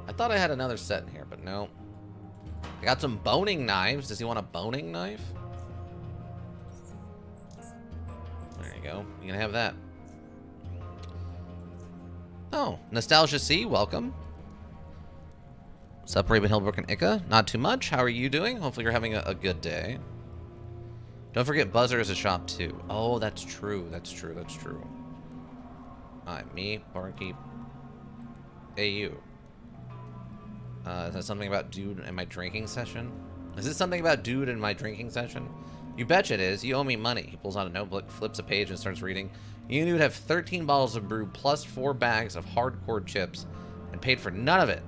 I thought I had another set in here, but no. I got some boning knives. Does he want a boning knife? There you go. You can have that. Oh, Nostalgia C, welcome. What's up, Raven Hillbrook and Ika? Not too much. How are you doing? Hopefully you're having a good day. Don't forget Buzzer is a shop too. Oh, that's true. That's true. That's true. Alright, me, Barkeep, AU. Is that something about dude in my drinking session? Is this something about dude in my drinking session? You betcha it is. You owe me money. He pulls out a notebook, flips a page, and starts reading. You would have 13 bottles of brew plus 4 bags of hardcore chips and paid for none of it.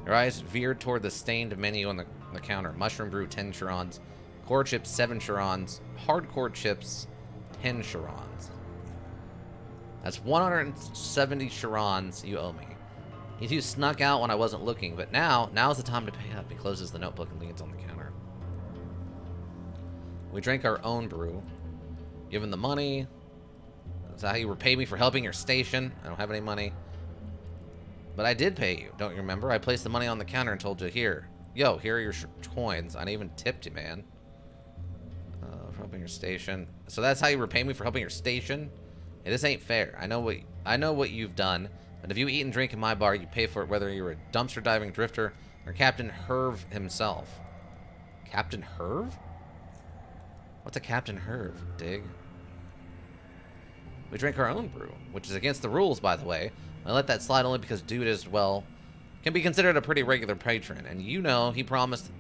Your eyes veered toward the stained menu on the counter. Mushroom brew, 10 charons. Core chips, 7 charons. Hardcore chips, 10 charons. That's 170 charons you owe me. You two snuck out when I wasn't looking, but now's the time to pay up. He closes the notebook and leans on the counter. We drank our own brew. Given the money. Is that how you repay me for helping your station? I don't have any money. But I did pay you, don't you remember? I placed the money on the counter and told you, here are your coins. I even tipped you, man. For helping your station. So that's how you repay me for helping your station? Hey, this ain't fair. I know what you've done. But if you eat and drink in my bar, you pay for it whether you're a dumpster diving drifter or Captain Herv himself. Captain Herv? What's a Captain Herv, Dig? We drink our own brew, which is against the rules, by the way. I let that slide only because dude is, well, can be considered a pretty regular patron. And you know, he promised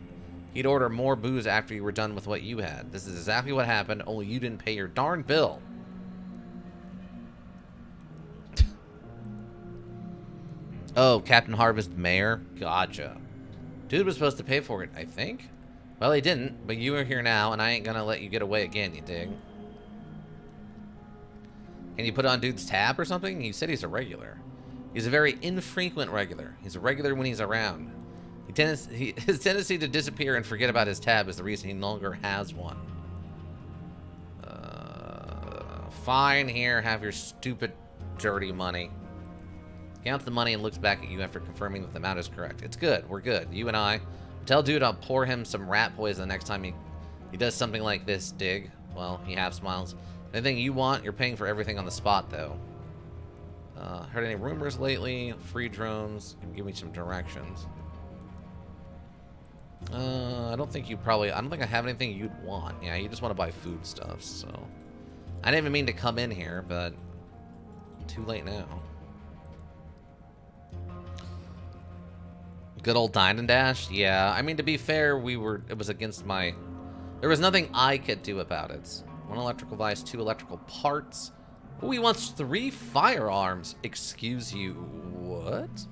he'd order more booze after you were done with what you had. This is exactly what happened, only you didn't pay your darn bill. Oh, Captain Harvest Mayor? Gotcha. Dude was supposed to pay for it, I think. Well, he didn't, but you are here now, and I ain't gonna let you get away again, you dig? Can you put on dude's tab or something? He said he's a regular. He's a very infrequent regular. He's a regular when he's around. His tendency to disappear and forget about his tab is the reason he no longer has one. Fine, here, have your stupid, dirty money. Counts the money and looks back at you after confirming that the amount is correct. It's good. We're good. You and I. Tell dude I'll pour him some rat poison the next time he does something like this, dig. Well, he half smiles. Anything you want, you're paying for everything on the spot, though. Heard any rumors lately? Free drones. Give me some directions. I don't think I have anything you'd want. Yeah, you just want to buy foodstuffs, so. I didn't even mean to come in here, but too late now. Good old Dine and Dash? Yeah, I mean, to be fair, it was against my... There was nothing I could do about it. 1 electrical device, 2 electrical parts. Oh, he wants 3 firearms. Excuse you, what?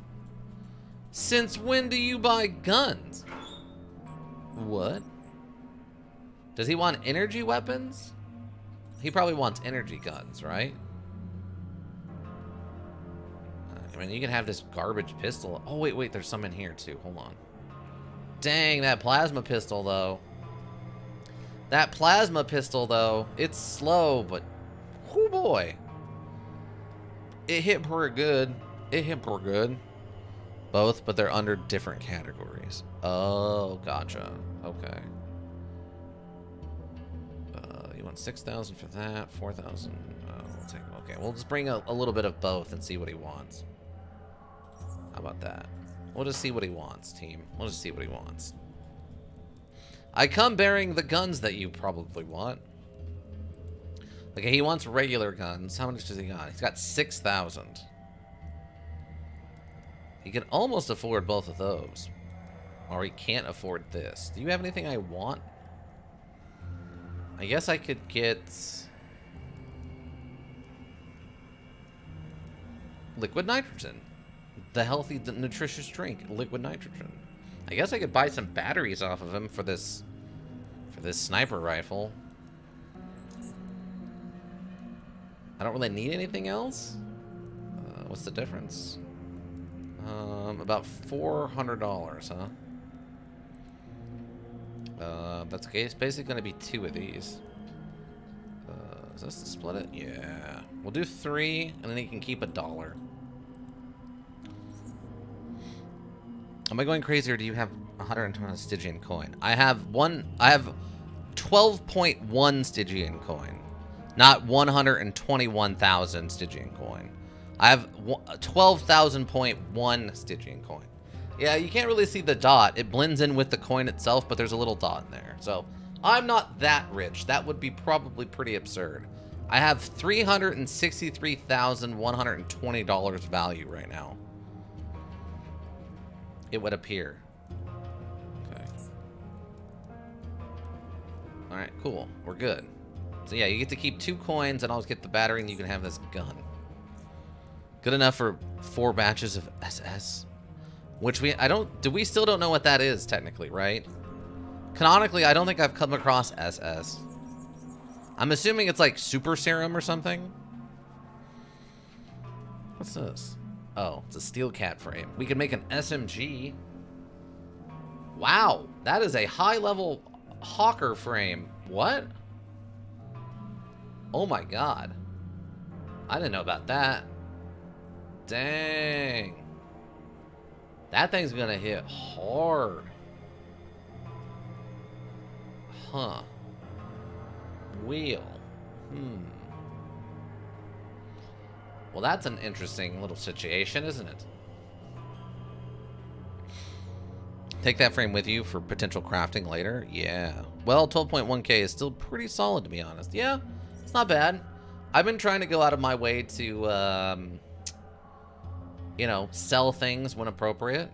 Since when do you buy guns? What? Does he want energy weapons? He probably wants energy guns, right? I mean, you can have this garbage pistol. Oh, wait, there's some in here, too. Hold on. Dang, that plasma pistol, though. That plasma pistol, though, it's slow, but... Oh, boy. It hit pretty good. Both, but they're under different categories. Oh, gotcha. Okay. You want 6,000 for that, 4,000. We'll take. Okay, we'll just bring a little bit of both and see what he wants. How about that? We'll just see what he wants, team. We'll just see what he wants. I come bearing the guns that you probably want. Okay, he wants regular guns. How much does he got? He's got 6,000. He can almost afford both of those. Or we can't afford this. Do you have anything I want? I guess I could get liquid nitrogen. The healthy, nutritious drink, liquid nitrogen. I guess I could buy some batteries off of him for this sniper rifle. I don't really need anything else. What's the difference? About $400, huh? That's okay. It's basically going to be 2 of these. Is this to split it? Yeah. We'll do 3, and then you can keep $1. Am I going crazy, or do you have 120 Stygian coin? I have 12.1 Stygian coin, not 121,000 Stygian coin. I have 12,000.1 Stygian coin. Yeah, you can't really see the dot. It blends in with the coin itself, but there's a little dot in there. So I'm not that rich. That would be probably pretty absurd. I have $363,120 value right now. It would appear. Okay. Alright, cool. We're good. So yeah, you get to keep 2 coins and I'll get the battery and you can have this gun. Good enough for 4 batches of SS. Which we still don't know what that is technically, right? Canonically, I don't think I've come across SS. I'm assuming it's like super serum or something. What's this? Oh, it's a steel cat frame. We can make an SMG. Wow, that is a high-level hawker frame. What? Oh my god. I didn't know about that. Dang. That thing's gonna hit hard. Huh. Wheel. Well, that's an interesting little situation, isn't it? Take that frame with you for potential crafting later? Yeah. Well, 12.1k is still pretty solid, to be honest. Yeah, it's not bad. I've been trying to go out of my way to, you know, sell things when appropriate.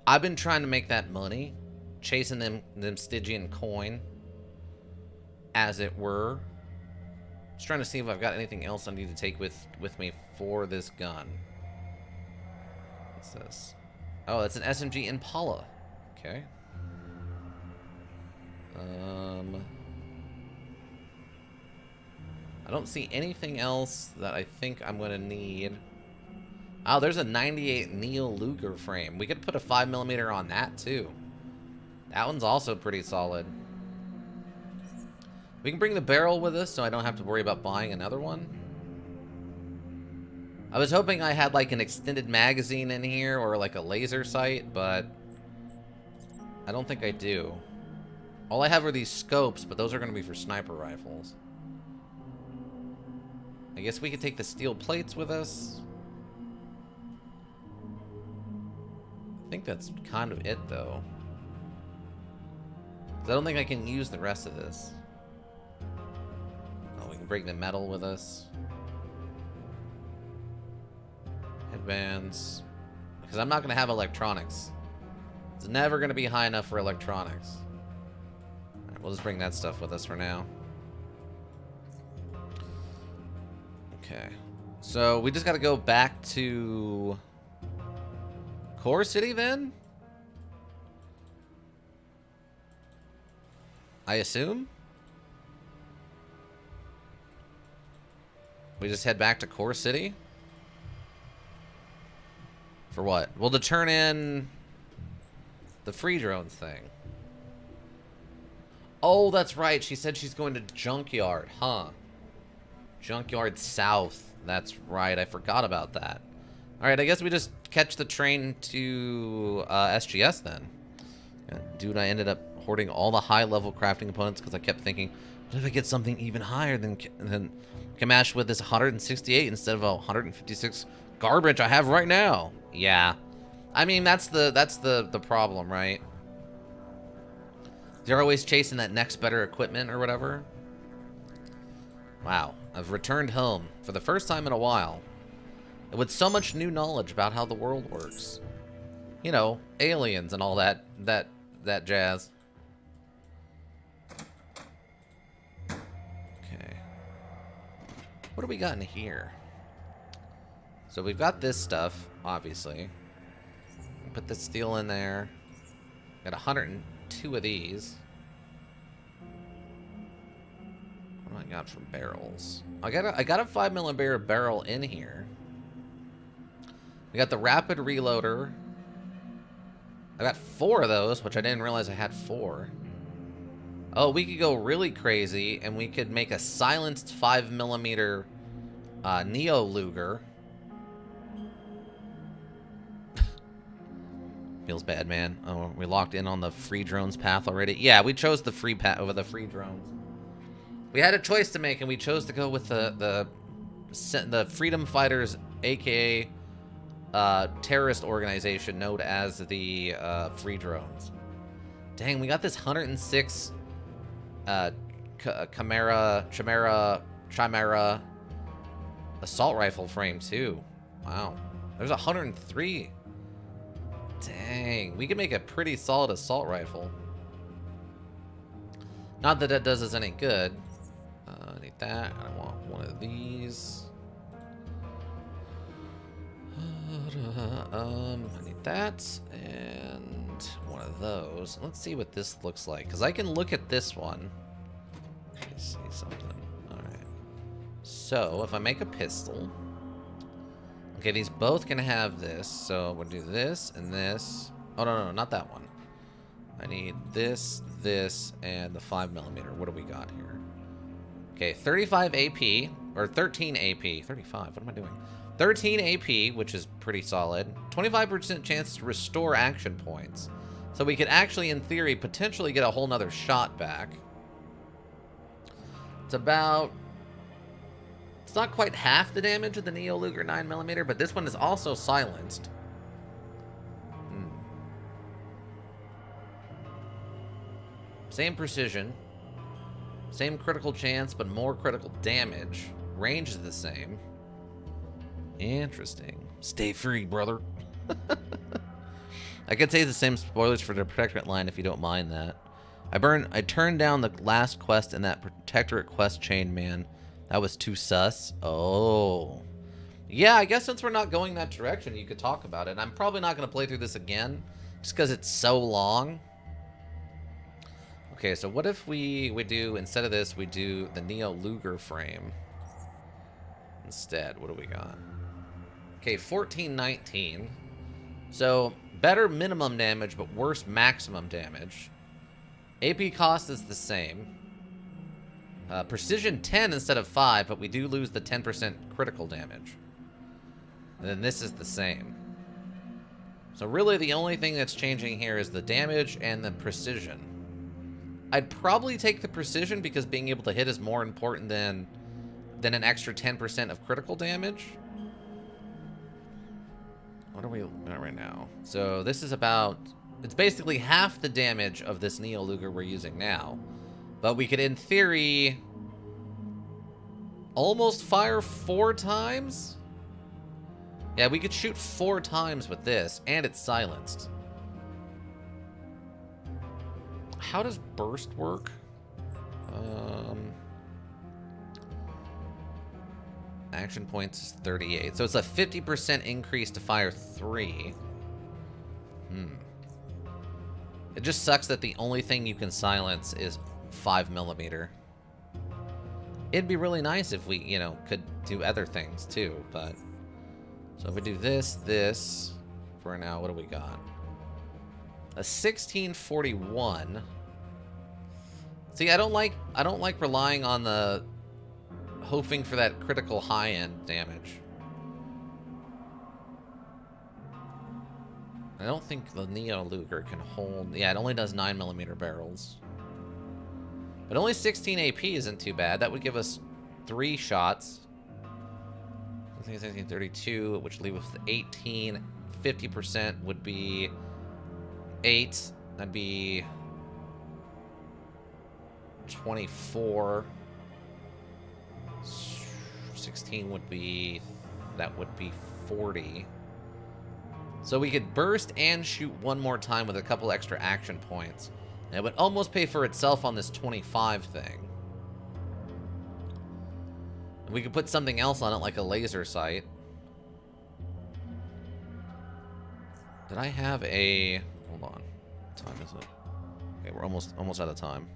I've been trying to make that money. Chasing them Stygian coin, as it were. Just trying to see if I've got anything else I need to take with me for this gun. What's this? Oh, it's an SMG Impala. Okay. I don't see anything else that I think I'm gonna need. Oh, there's a 98 Neil Luger frame. We could put a 5mm on that too. That one's also pretty solid. We can bring the barrel with us so I don't have to worry about buying another one. I was hoping I had like an extended magazine in here or like a laser sight, but I don't think I do. All I have are these scopes, but those are going to be for sniper rifles. I guess we could take the steel plates with us. I think that's kind of it, though. 'Cause I don't think I can use the rest of this. Oh, we can bring the metal with us. Headbands. Because I'm not going to have electronics. It's never going to be high enough for electronics. Alright, we'll just bring that stuff with us for now. Okay. So, we just got to go back to Core City, then? I assume? We just head back to Core City? For what? Well, to turn in the free drones thing. Oh, that's right. She said she's going to Junkyard, huh? Junkyard South. That's right. I forgot about that. Alright, I guess we just catch the train to SGS then. Dude, I ended up hoarding all the high-level crafting components because I kept thinking, what if I get something even higher than Kamash with this 168 instead of a 156 garbage I have right now? Yeah. I mean, that's the problem, right? They're always chasing that next better equipment or whatever. Wow. I've returned home for the first time in a while. With so much new knowledge about how the world works. You know, aliens and all that jazz. Okay. What do we got in here? So we've got this stuff, obviously. Put the steel in there. Got 102 of these. What do I got from barrels? I got a 5mm barrel in here. We got the rapid reloader. I got 4 of those, which I didn't realize I had 4. Oh, we could go really crazy, and we could make a silenced 5mm Neo Luger. Feels bad, man. Oh, we locked in on the free drones path already. Yeah, we chose the free path over the free drones. We had a choice to make, and we chose to go with the Freedom Fighters, aka terrorist organization known as the free drones. Dang, we got this 106 Chimera assault rifle frame too. Wow, there's 103. Dang, we could make a pretty solid assault rifle. Not that that does us any good. I need that. I want one of these. I need that and one of those. Let's see what this looks like, because I can look at this one. Okay, see something. All right. So if I make a pistol, okay, these both can have this. So we'll do this and this. Oh no, not that one. I need this, and the 5mm. What do we got here? Okay, 35 AP or 13 AP. 35. What am I doing? 13 AP, which is pretty solid. 25% chance to restore action points. So we could actually, in theory, potentially get a whole nother shot back. It's about... It's not quite half the damage of the Neo Luger 9mm, but this one is also silenced. Same precision. Same critical chance, but more critical damage. Range is the same. Interesting. Stay free, brother. I could say the same spoilers for the Protectorate line if you don't mind that. I turned down the last quest in that Protectorate quest chain, man. That was too sus. Oh. Yeah, I guess since we're not going that direction, you could talk about it. I'm probably not going to play through this again, just because it's so long. Okay, so what if we do, instead of this, we do the Neo Luger frame instead? What do we got? Okay, 1419. So, better minimum damage, but worse maximum damage. AP cost is the same. Precision 10 instead of 5, but we do lose the 10% critical damage. And then this is the same. So really the only thing that's changing here is the damage and the precision. I'd probably take the precision because being able to hit is more important than an extra 10% of critical damage. What are we at right now? So this is about... It's basically half the damage of this Neo Luger we're using now. But we could, in theory, almost fire 4 times? Yeah, we could shoot 4 times with this, and it's silenced. How does burst work? Action points is 38. So it's a 50% increase to fire 3. It just sucks that the only thing you can silence is 5mm. It'd be really nice if we, you know, could do other things too, but... So if we do this, for now, what do we got? A 1641. See, I don't like relying on the hoping for that critical high-end damage. I don't think the Neo Luger can hold... Yeah, it only does 9mm barrels. But only 16 AP isn't too bad. That would give us 3 shots. 32, which leave us with 18. 50% would be 8. That'd be 24. 16 would be... That would be 40. So we could burst and shoot one more time with a couple extra action points. And it would almost pay for itself on this 25 thing. And we could put something else on it, like a laser sight. Did I have a... Hold on. What time is it? Okay, we're almost out of time.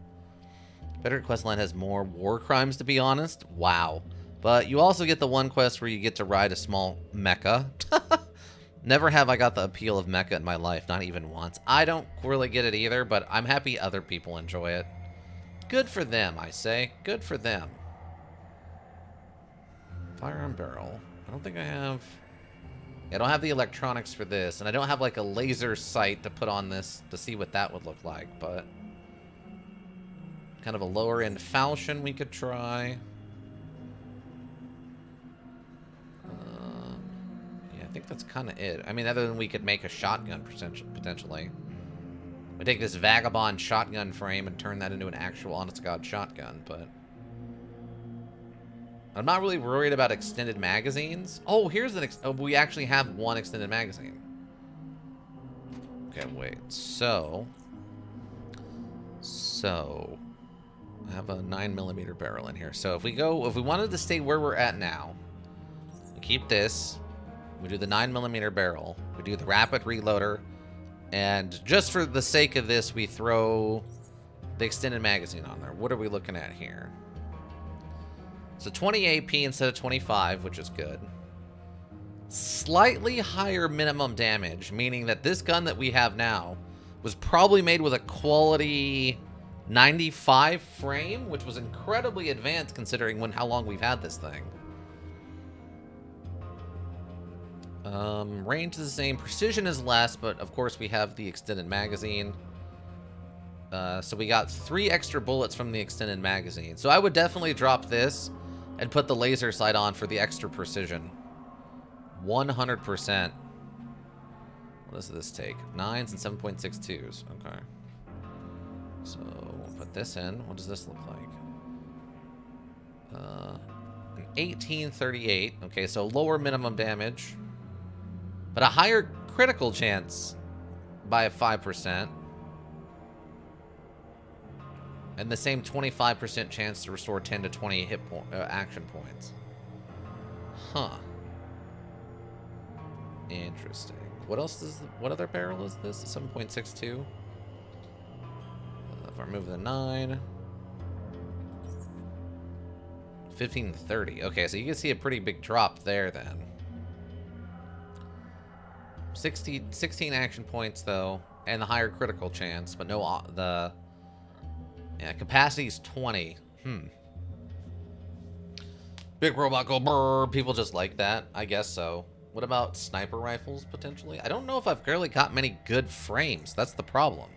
Better quest line has more war crimes, to be honest. Wow. But you also get the one quest where you get to ride a small mecha. Never have I got the appeal of mecha in my life, not even once. I don't really get it either, but I'm happy other people enjoy it. Good for them, I say. Good for them. Firearm barrel. I don't think I have... I don't have the electronics for this, and I don't have like a laser sight to put on this to see what that would look like, but... Kind of a lower end falchion we could try. Yeah, I think that's kind of it. I mean, other than we could make a shotgun potentially. We take this vagabond shotgun frame and turn that into an actual honest-to-God shotgun, but... I'm not really worried about extended magazines. Oh, here's an oh, we actually have one extended magazine. Okay, wait. So I have a 9mm barrel in here. So if we wanted to stay where we're at now, we keep this. We do the 9mm barrel. We do the rapid reloader, and just for the sake of this, we throw the extended magazine on there. What are we looking at here? So 20 AP instead of 25, which is good. Slightly higher minimum damage, meaning that this gun that we have now was probably made with a quality 95 frame, which was incredibly advanced considering how long we've had this thing. Range is the same. Precision is less, but of course we have the extended magazine. So we got 3 extra bullets from the extended magazine. So I would definitely drop this and put the laser sight on for the extra precision. 100%. What does this take? 9s and 7.62s. Okay. So we'll put this in. What does this look like? An 1838. Okay, so lower minimum damage, but a higher critical chance by 5%. And the same 25% chance to restore 10 to 20 action points. Huh. Interesting. What else does... What other barrel is this? 7.62? If I remove the 9... 1530. Okay, so you can see a pretty big drop there then. 16 action points, though. And the higher critical chance, but no... Yeah, capacity is 20. Big robot go brrr. People just like that. I guess so. What about sniper rifles, potentially? I don't know if I've really got many good frames. That's the problem.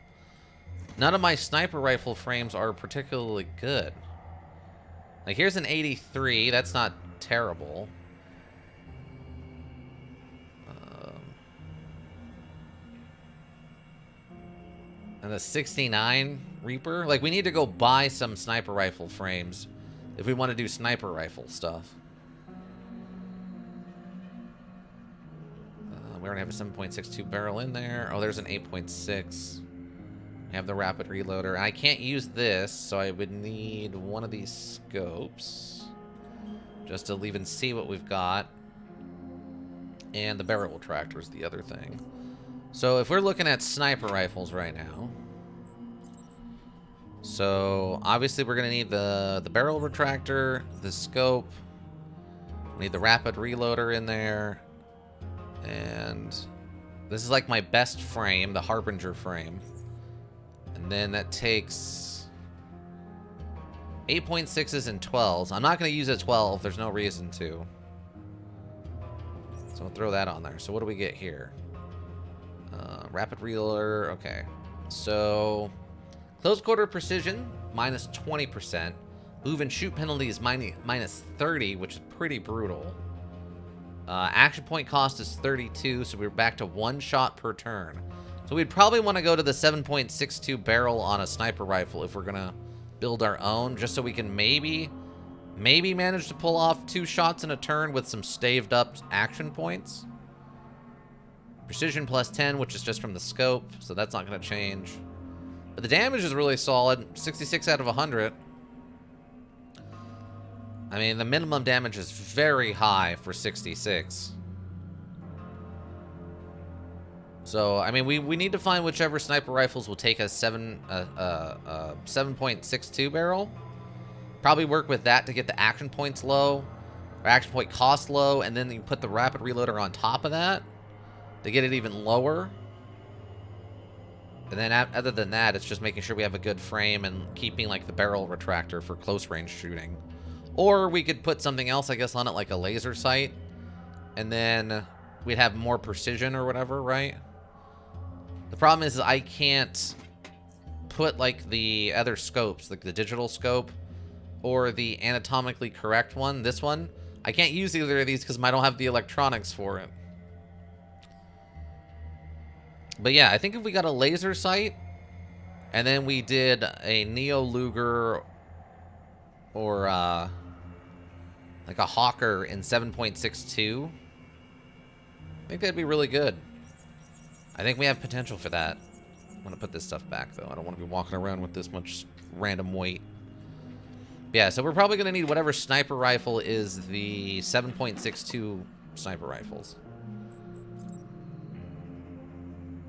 None of my sniper rifle frames are particularly good. Like, here's an 83. That's not terrible. And a 69 Reaper. Like, we need to go buy some sniper rifle frames if we want to do sniper rifle stuff. We already have a 7.62 barrel in there. Oh, there's an 8.6. I have the rapid reloader. I can't use this, so I would need one of these scopes just to even see what we've got. And the barrel retractor is the other thing. So if we're looking at sniper rifles right now, so obviously we're going to need the barrel retractor, the scope, we need the rapid reloader in there, and this is like my best frame, the Harbinger frame. And then that takes 8.6s and 12s. I'm not going to use a 12, there's no reason to. So I'll throw that on there. So what do we get here? Rapid reloader, okay. So, close quarter precision, minus 20%. Move and shoot penalty is minus 30, which is pretty brutal. Action point cost is 32, so we're back to 1 shot per turn. So we'd probably want to go to the 7.62 barrel on a sniper rifle if we're going to build our own, just so we can maybe manage to pull off 2 shots in a turn with some staved up action points. Precision plus 10, which is just from the scope, so that's not going to change. But the damage is really solid. 66 out of 100. I mean, the minimum damage is very high for 66. So, I mean, we need to find whichever sniper rifles will take a 7.62 barrel. Probably work with that to get the action points low, or action point cost low, and then you put the rapid reloader on top of that to get it even lower. And then other than that, it's just making sure we have a good frame and keeping like the barrel retractor for close range shooting. Or we could put something else, I guess, on it, like a laser sight, and then we'd have more precision or whatever, right? The problem is I can't put like the other scopes, like the digital scope or the anatomically correct one, this one. I can't use either of these because I don't have the electronics for it. But yeah, I think if we got a laser sight and then we did a Neo Luger or like a Hawker in 7.62, I think that'd be really good. I think we have potential for that. I'm going to put this stuff back, though. I don't want to be walking around with this much random weight. Yeah, so we're probably going to need whatever sniper rifle is the 7.62 sniper rifles.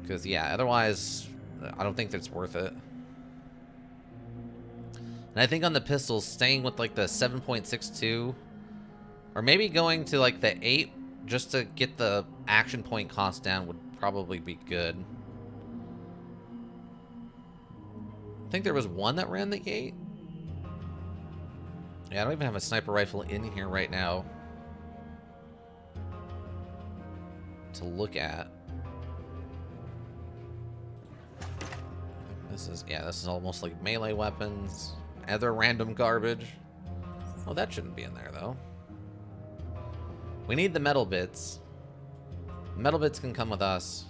Because, yeah, otherwise, I don't think that's worth it. And I think on the pistols, staying with, like, the 7.62, or maybe going to, like, the 8, just to get the action point cost down would probably be good. I think there was one that ran the 8. Yeah, I don't even have a sniper rifle in here right now to look at. This is, yeah, this is almost like melee weapons. Other random garbage. Oh, that shouldn't be in there, though. We need the metal bits. Metal bits can come with us.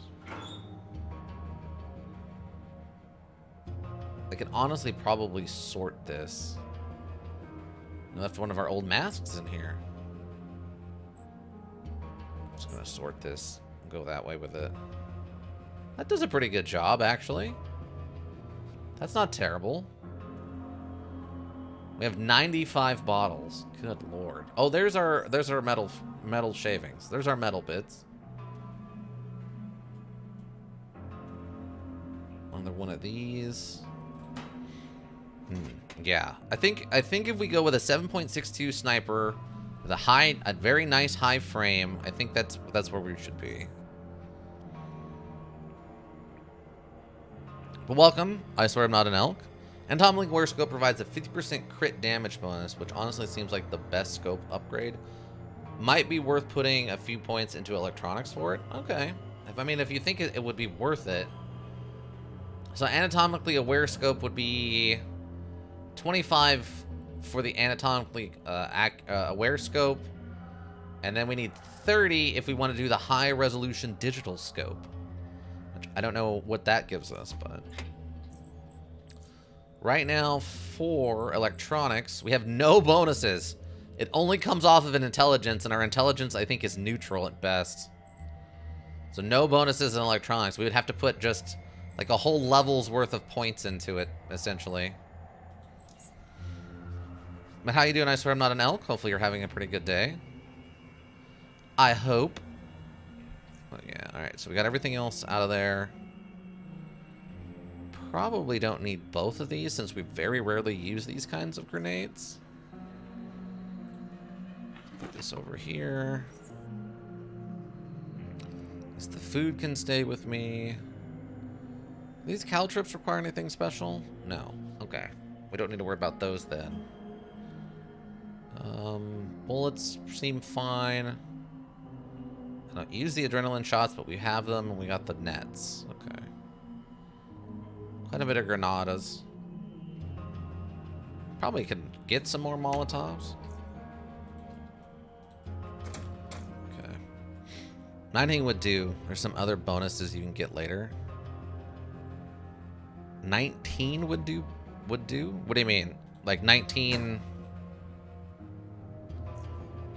I could honestly probably sort this. I left one of our old masks in here. I'm just gonna sort this and go that way with it. That does a pretty good job, actually. That's not terrible. We have 95 bottles. Good lord. Oh, there's our metal shavings. There's our metal bits. Another one of these. Yeah, I think if we go with a 7.62 sniper with a very nice high frame, I think that's where we should be. But welcome. I swear I'm not an elk. Anatomically aware scope provides a 50% crit damage bonus, which honestly seems like the best scope upgrade. Might be worth putting a few points into electronics for it. Okay. If you think it would be worth it. So anatomically aware scope would be 25 for the anatomically aware scope, and then we need 30 if we want to do the high resolution digital scope, which I don't know what that gives us, but right now for electronics we have no bonuses. It only comes off of an intelligence, and our intelligence I think is neutral at best, so no bonuses in electronics. We would have to put just like a whole level's worth of points into it essentially. But how you doing? I swear I'm not an elk. Hopefully you're having a pretty good day. I hope. Oh, yeah, alright. So we got everything else out of there. Probably don't need both of these since we very rarely use these kinds of grenades. Put this over here. The food can stay with me. These caltrips require anything special? No. Okay. We don't need to worry about those then. Bullets seem fine. I don't use the adrenaline shots, but we have them, and we got the nets. Okay. Quite a bit of granadas. Probably can get some more Molotovs. Okay. 19 would do. There's some other bonuses you can get later. 19 would do? What do you mean? Like 19...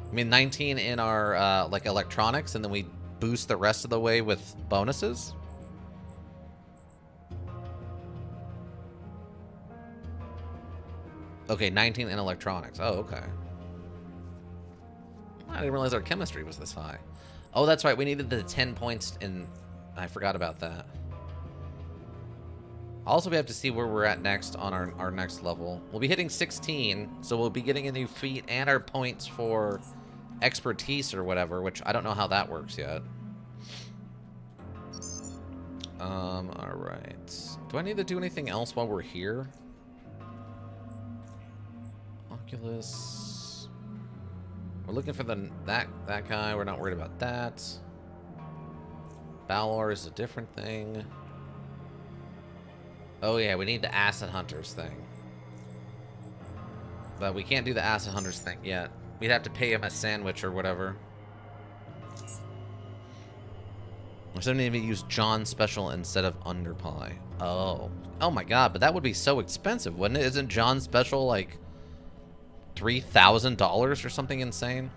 I mean 19 in our like electronics, and then we boost the rest of the way with bonuses? Okay, 19 in electronics. Oh, okay. I didn't realize our chemistry was this high. Oh, that's right. We needed the 10 points in... I forgot about that. Also, we have to see where we're at next on our next level. We'll be hitting 16, so we'll be getting a new feat and our points for expertise or whatever, which I don't know how that works yet. Alright. Do I need to do anything else while we're here? Oculus. We're looking for that guy. We're not worried about that. Balor is a different thing. Oh yeah, we need the Acid Hunters thing. But we can't do the Acid Hunters thing yet. We'd have to pay him a sandwich or whatever. Or something to use John's special instead of Underpie. Oh. Oh my god, but that would be so expensive, wouldn't it? Isn't John's special like $3,000 or something insane?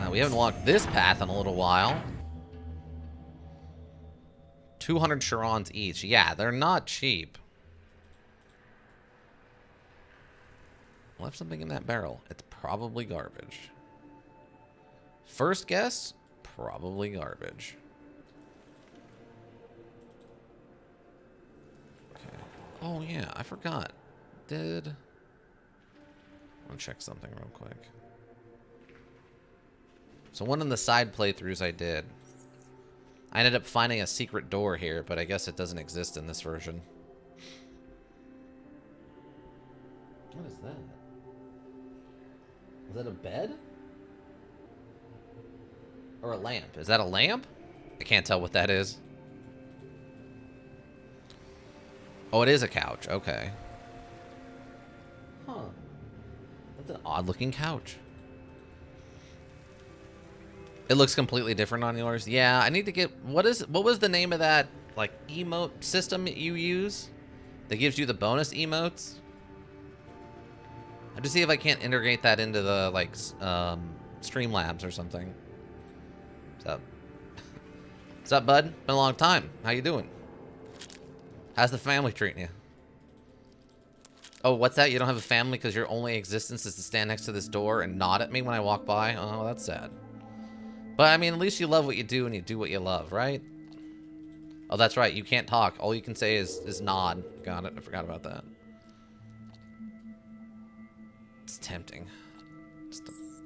We haven't walked this path in a little while. 200 Charons each. Yeah, they're not cheap. Left something in that barrel. It's probably garbage. First guess, probably garbage. Okay. Oh yeah, I forgot. I'm gonna check something real quick. So one of the side playthroughs I did, I ended up finding a secret door here, but I guess it doesn't exist in this version. What is that? Is that a bed? Or a lamp? Is that a lamp? I can't tell what that is. Oh, it is a couch. Okay. Huh. That's an odd-looking couch. It looks completely different on yours. Yeah, I need to get... What was the name of that, like, emote system you use? That gives you the bonus emotes? I have to see if I can't integrate that into the, like, Streamlabs or something. What's up? What's up, bud? Been a long time. How you doing? How's the family treating you? Oh, what's that? You don't have a family because your only existence is to stand next to this door and nod at me when I walk by? Oh, that's sad. But, I mean, at least you love what you do and you do what you love, right? Oh, that's right. You can't talk. All you can say is nod. Got it. I forgot about that. It's tempting.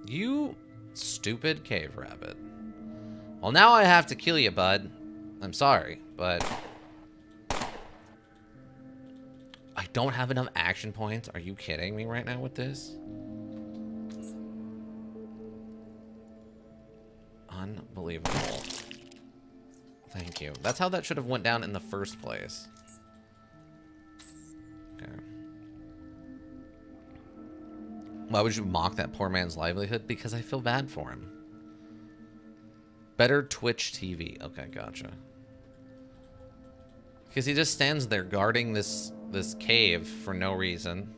You stupid cave rabbit. Well, now I have to kill you, bud. I'm sorry, but... I don't have enough action points. Are you kidding me right now with this? Unbelievable. Thank you. That's how that should have went down in the first place. Okay. Why would you mock that poor man's livelihood? Because I feel bad for him. Better Twitch TV. Okay, gotcha. Because he just stands there guarding this cave for no reason.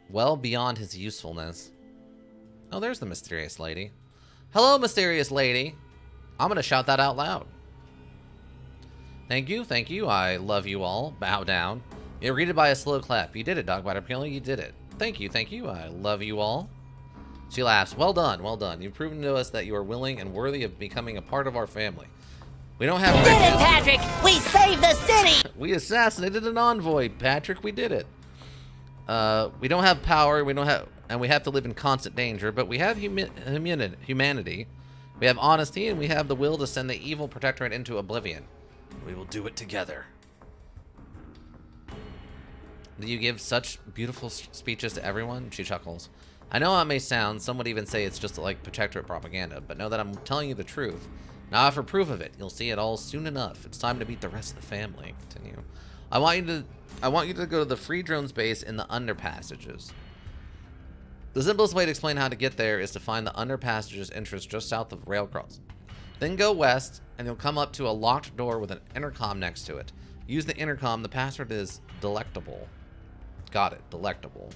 Well beyond his usefulness. Oh, there's the mysterious lady. Hello, mysterious lady. I'm going to shout that out loud. Thank you, thank you. I love you all. Bow down. You're greeted by a slow clap. You did it, Dogbitter. Apparently you did it. Thank you, thank you. I love you all. She laughs. Well done, well done. You've proven to us that you are willing and worthy of becoming a part of our family. We don't have...
Did it, Patrick! We saved the city!
We assassinated an envoy, Patrick. We did it. We don't have power. We don't have... And we have to live in constant danger, but we have humanity. We have honesty, and we have the will to send the evil protectorate into oblivion. We will do it together. Do you give such beautiful speeches to everyone? She chuckles. I know how it may sound. Some would even say it's just like protectorate propaganda, but know that I'm telling you the truth. Now, for proof of it, you'll see it all soon enough. It's time to meet the rest of the family. Continue. I want you to go to the free drones base in the underpassages. The simplest way to explain how to get there is to find the underpassages entrance just south of Railcross. Then go west, and you'll come up to a locked door with an intercom next to it. Use the intercom. The password is delectable. Got it. Delectable.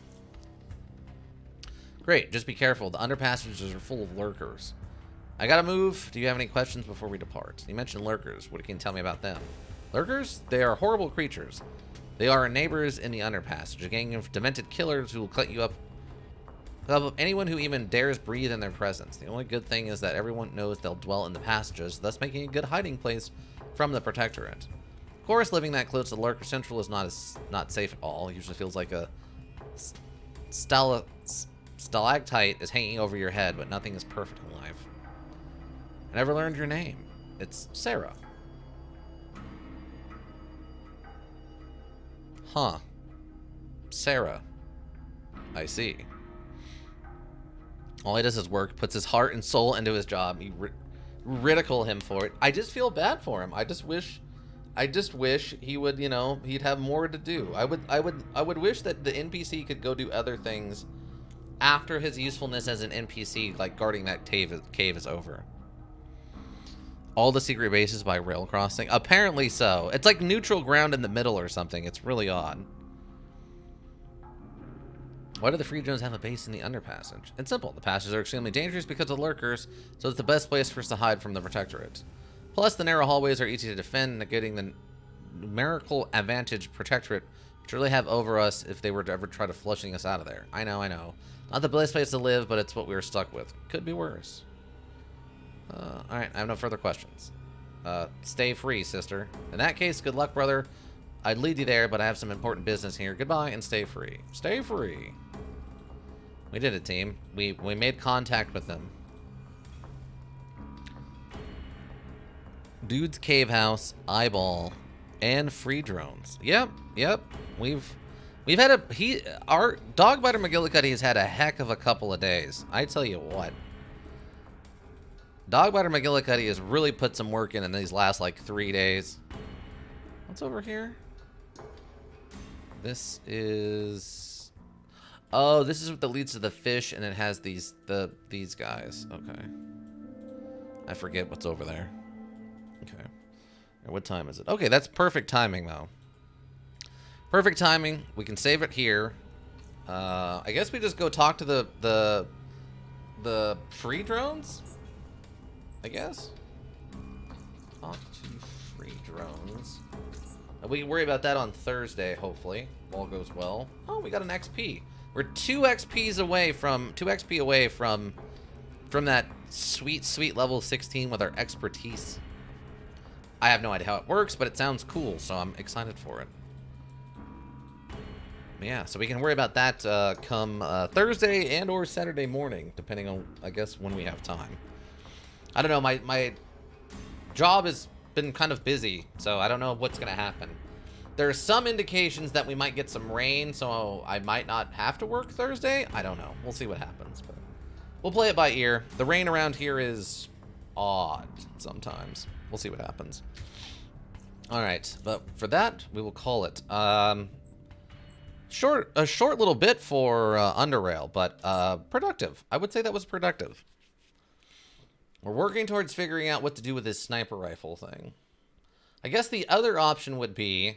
Great, just be careful. The underpassages are full of lurkers. I gotta move. Do you have any questions before we depart? You mentioned lurkers. What can you tell me about them? Lurkers? They are horrible creatures. They are our neighbors in the underpassage, a gang of demented killers who will cut you up of anyone who even dares breathe in their presence. The only good thing is that everyone knows they'll dwell in the passages, thus making a good hiding place from the Protectorate. Of course, living that close to Lurker Central is not safe at all. It usually feels like a stalactite is hanging over your head, but nothing is perfect in life. I never learned your name. It's Sarah. Huh. Sarah. I see. All he does is work, puts his heart and soul into his job. You ridicule him for it. I just feel bad for him. I just wish he would, you know, he'd have more to do. I would wish that the NPC could go do other things after his usefulness as an NPC, like guarding that cave is over. All the secret bases by rail crossing? Apparently so. It's like neutral ground in the middle or something. It's really odd. Why do the Free Drones have a base in the underpassage? It's simple. The passages are extremely dangerous because of lurkers, so it's the best place for us to hide from the Protectorate. Plus, the narrow hallways are easy to defend, negating the numerical advantage Protectorate would really have over us if they were to ever try to flushing us out of there. I know. Not the best place to live, but it's what we were stuck with. Could be worse. Alright, I have no further questions. Stay free, sister. In that case, good luck, brother. I'd lead you there, but I have some important business here. Goodbye, and stay free. Stay free. We did it, team. We made contact with them. Dude's Cave House, Eyeball, and Free Drones. Yep. We've had our Dogbitter McGillicuddy has had a heck of a couple of days. I tell you what. Dogbitter McGillicuddy has really put some work in these last like 3 days. What's over here? This is... Oh, this is what that leads to the fish, and it has these guys. Okay. I forget what's over there. Okay. What time is it? Okay, that's perfect timing, though. Perfect timing. We can save it here. I guess we just go talk to the free drones? I guess. Talk to free drones. We can worry about that on Thursday, hopefully. All goes well. Oh, we got an XP. We're 2 XP away from that sweet level 16 with our expertise. I have no idea how it works, but it sounds cool, so I'm excited for it. Yeah, so we can worry about that come Thursday and or Saturday morning, depending on, I guess, when we have time. I don't know, my job has been kind of busy, so I don't know what's going to happen. There are some indications that we might get some rain, so I might not have to work Thursday. I don't know. We'll see what happens, but we'll play it by ear. The rain around here is odd sometimes. We'll see what happens. All right, but for that, we will call it. A short little bit for UnderRail, but productive. I would say that was productive. We're working towards figuring out what to do with this sniper rifle thing. I guess the other option would be,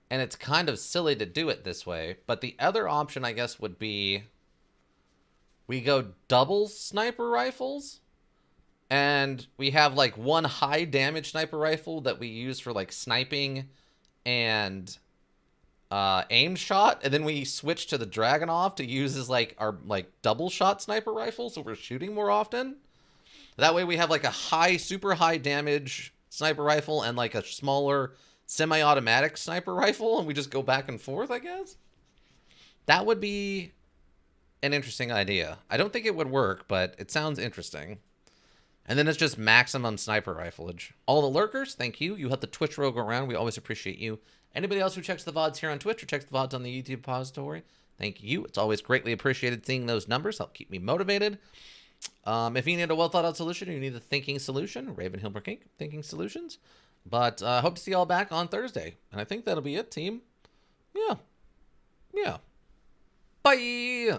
and it's kind of silly to do it this way, but the other option, I guess, would be we go double sniper rifles, and we have like one high damage sniper rifle that we use for like sniping and aim shot, and then we switch to the Dragunov to use as like our like double shot sniper rifle, so we're shooting more often. That way we have like a super high damage sniper rifle and like a smaller semi-automatic sniper rifle, and we just go back and forth, I guess. That would be an interesting idea. I don't think it would work, but it sounds interesting. And then it's just maximum sniper rifleage. All the lurkers, thank you. You help the Twitch row go around. We always appreciate you. Anybody else who checks the VODs here on Twitch or checks the VODs on the YouTube repository, thank you. It's always greatly appreciated seeing those numbers. Help keep me motivated. If you need a well-thought-out solution or you need a thinking solution, Raven Hilbert Inc., Thinking Solutions. But hope to see you all back on Thursday. And I think that'll be it, team. Yeah. Bye!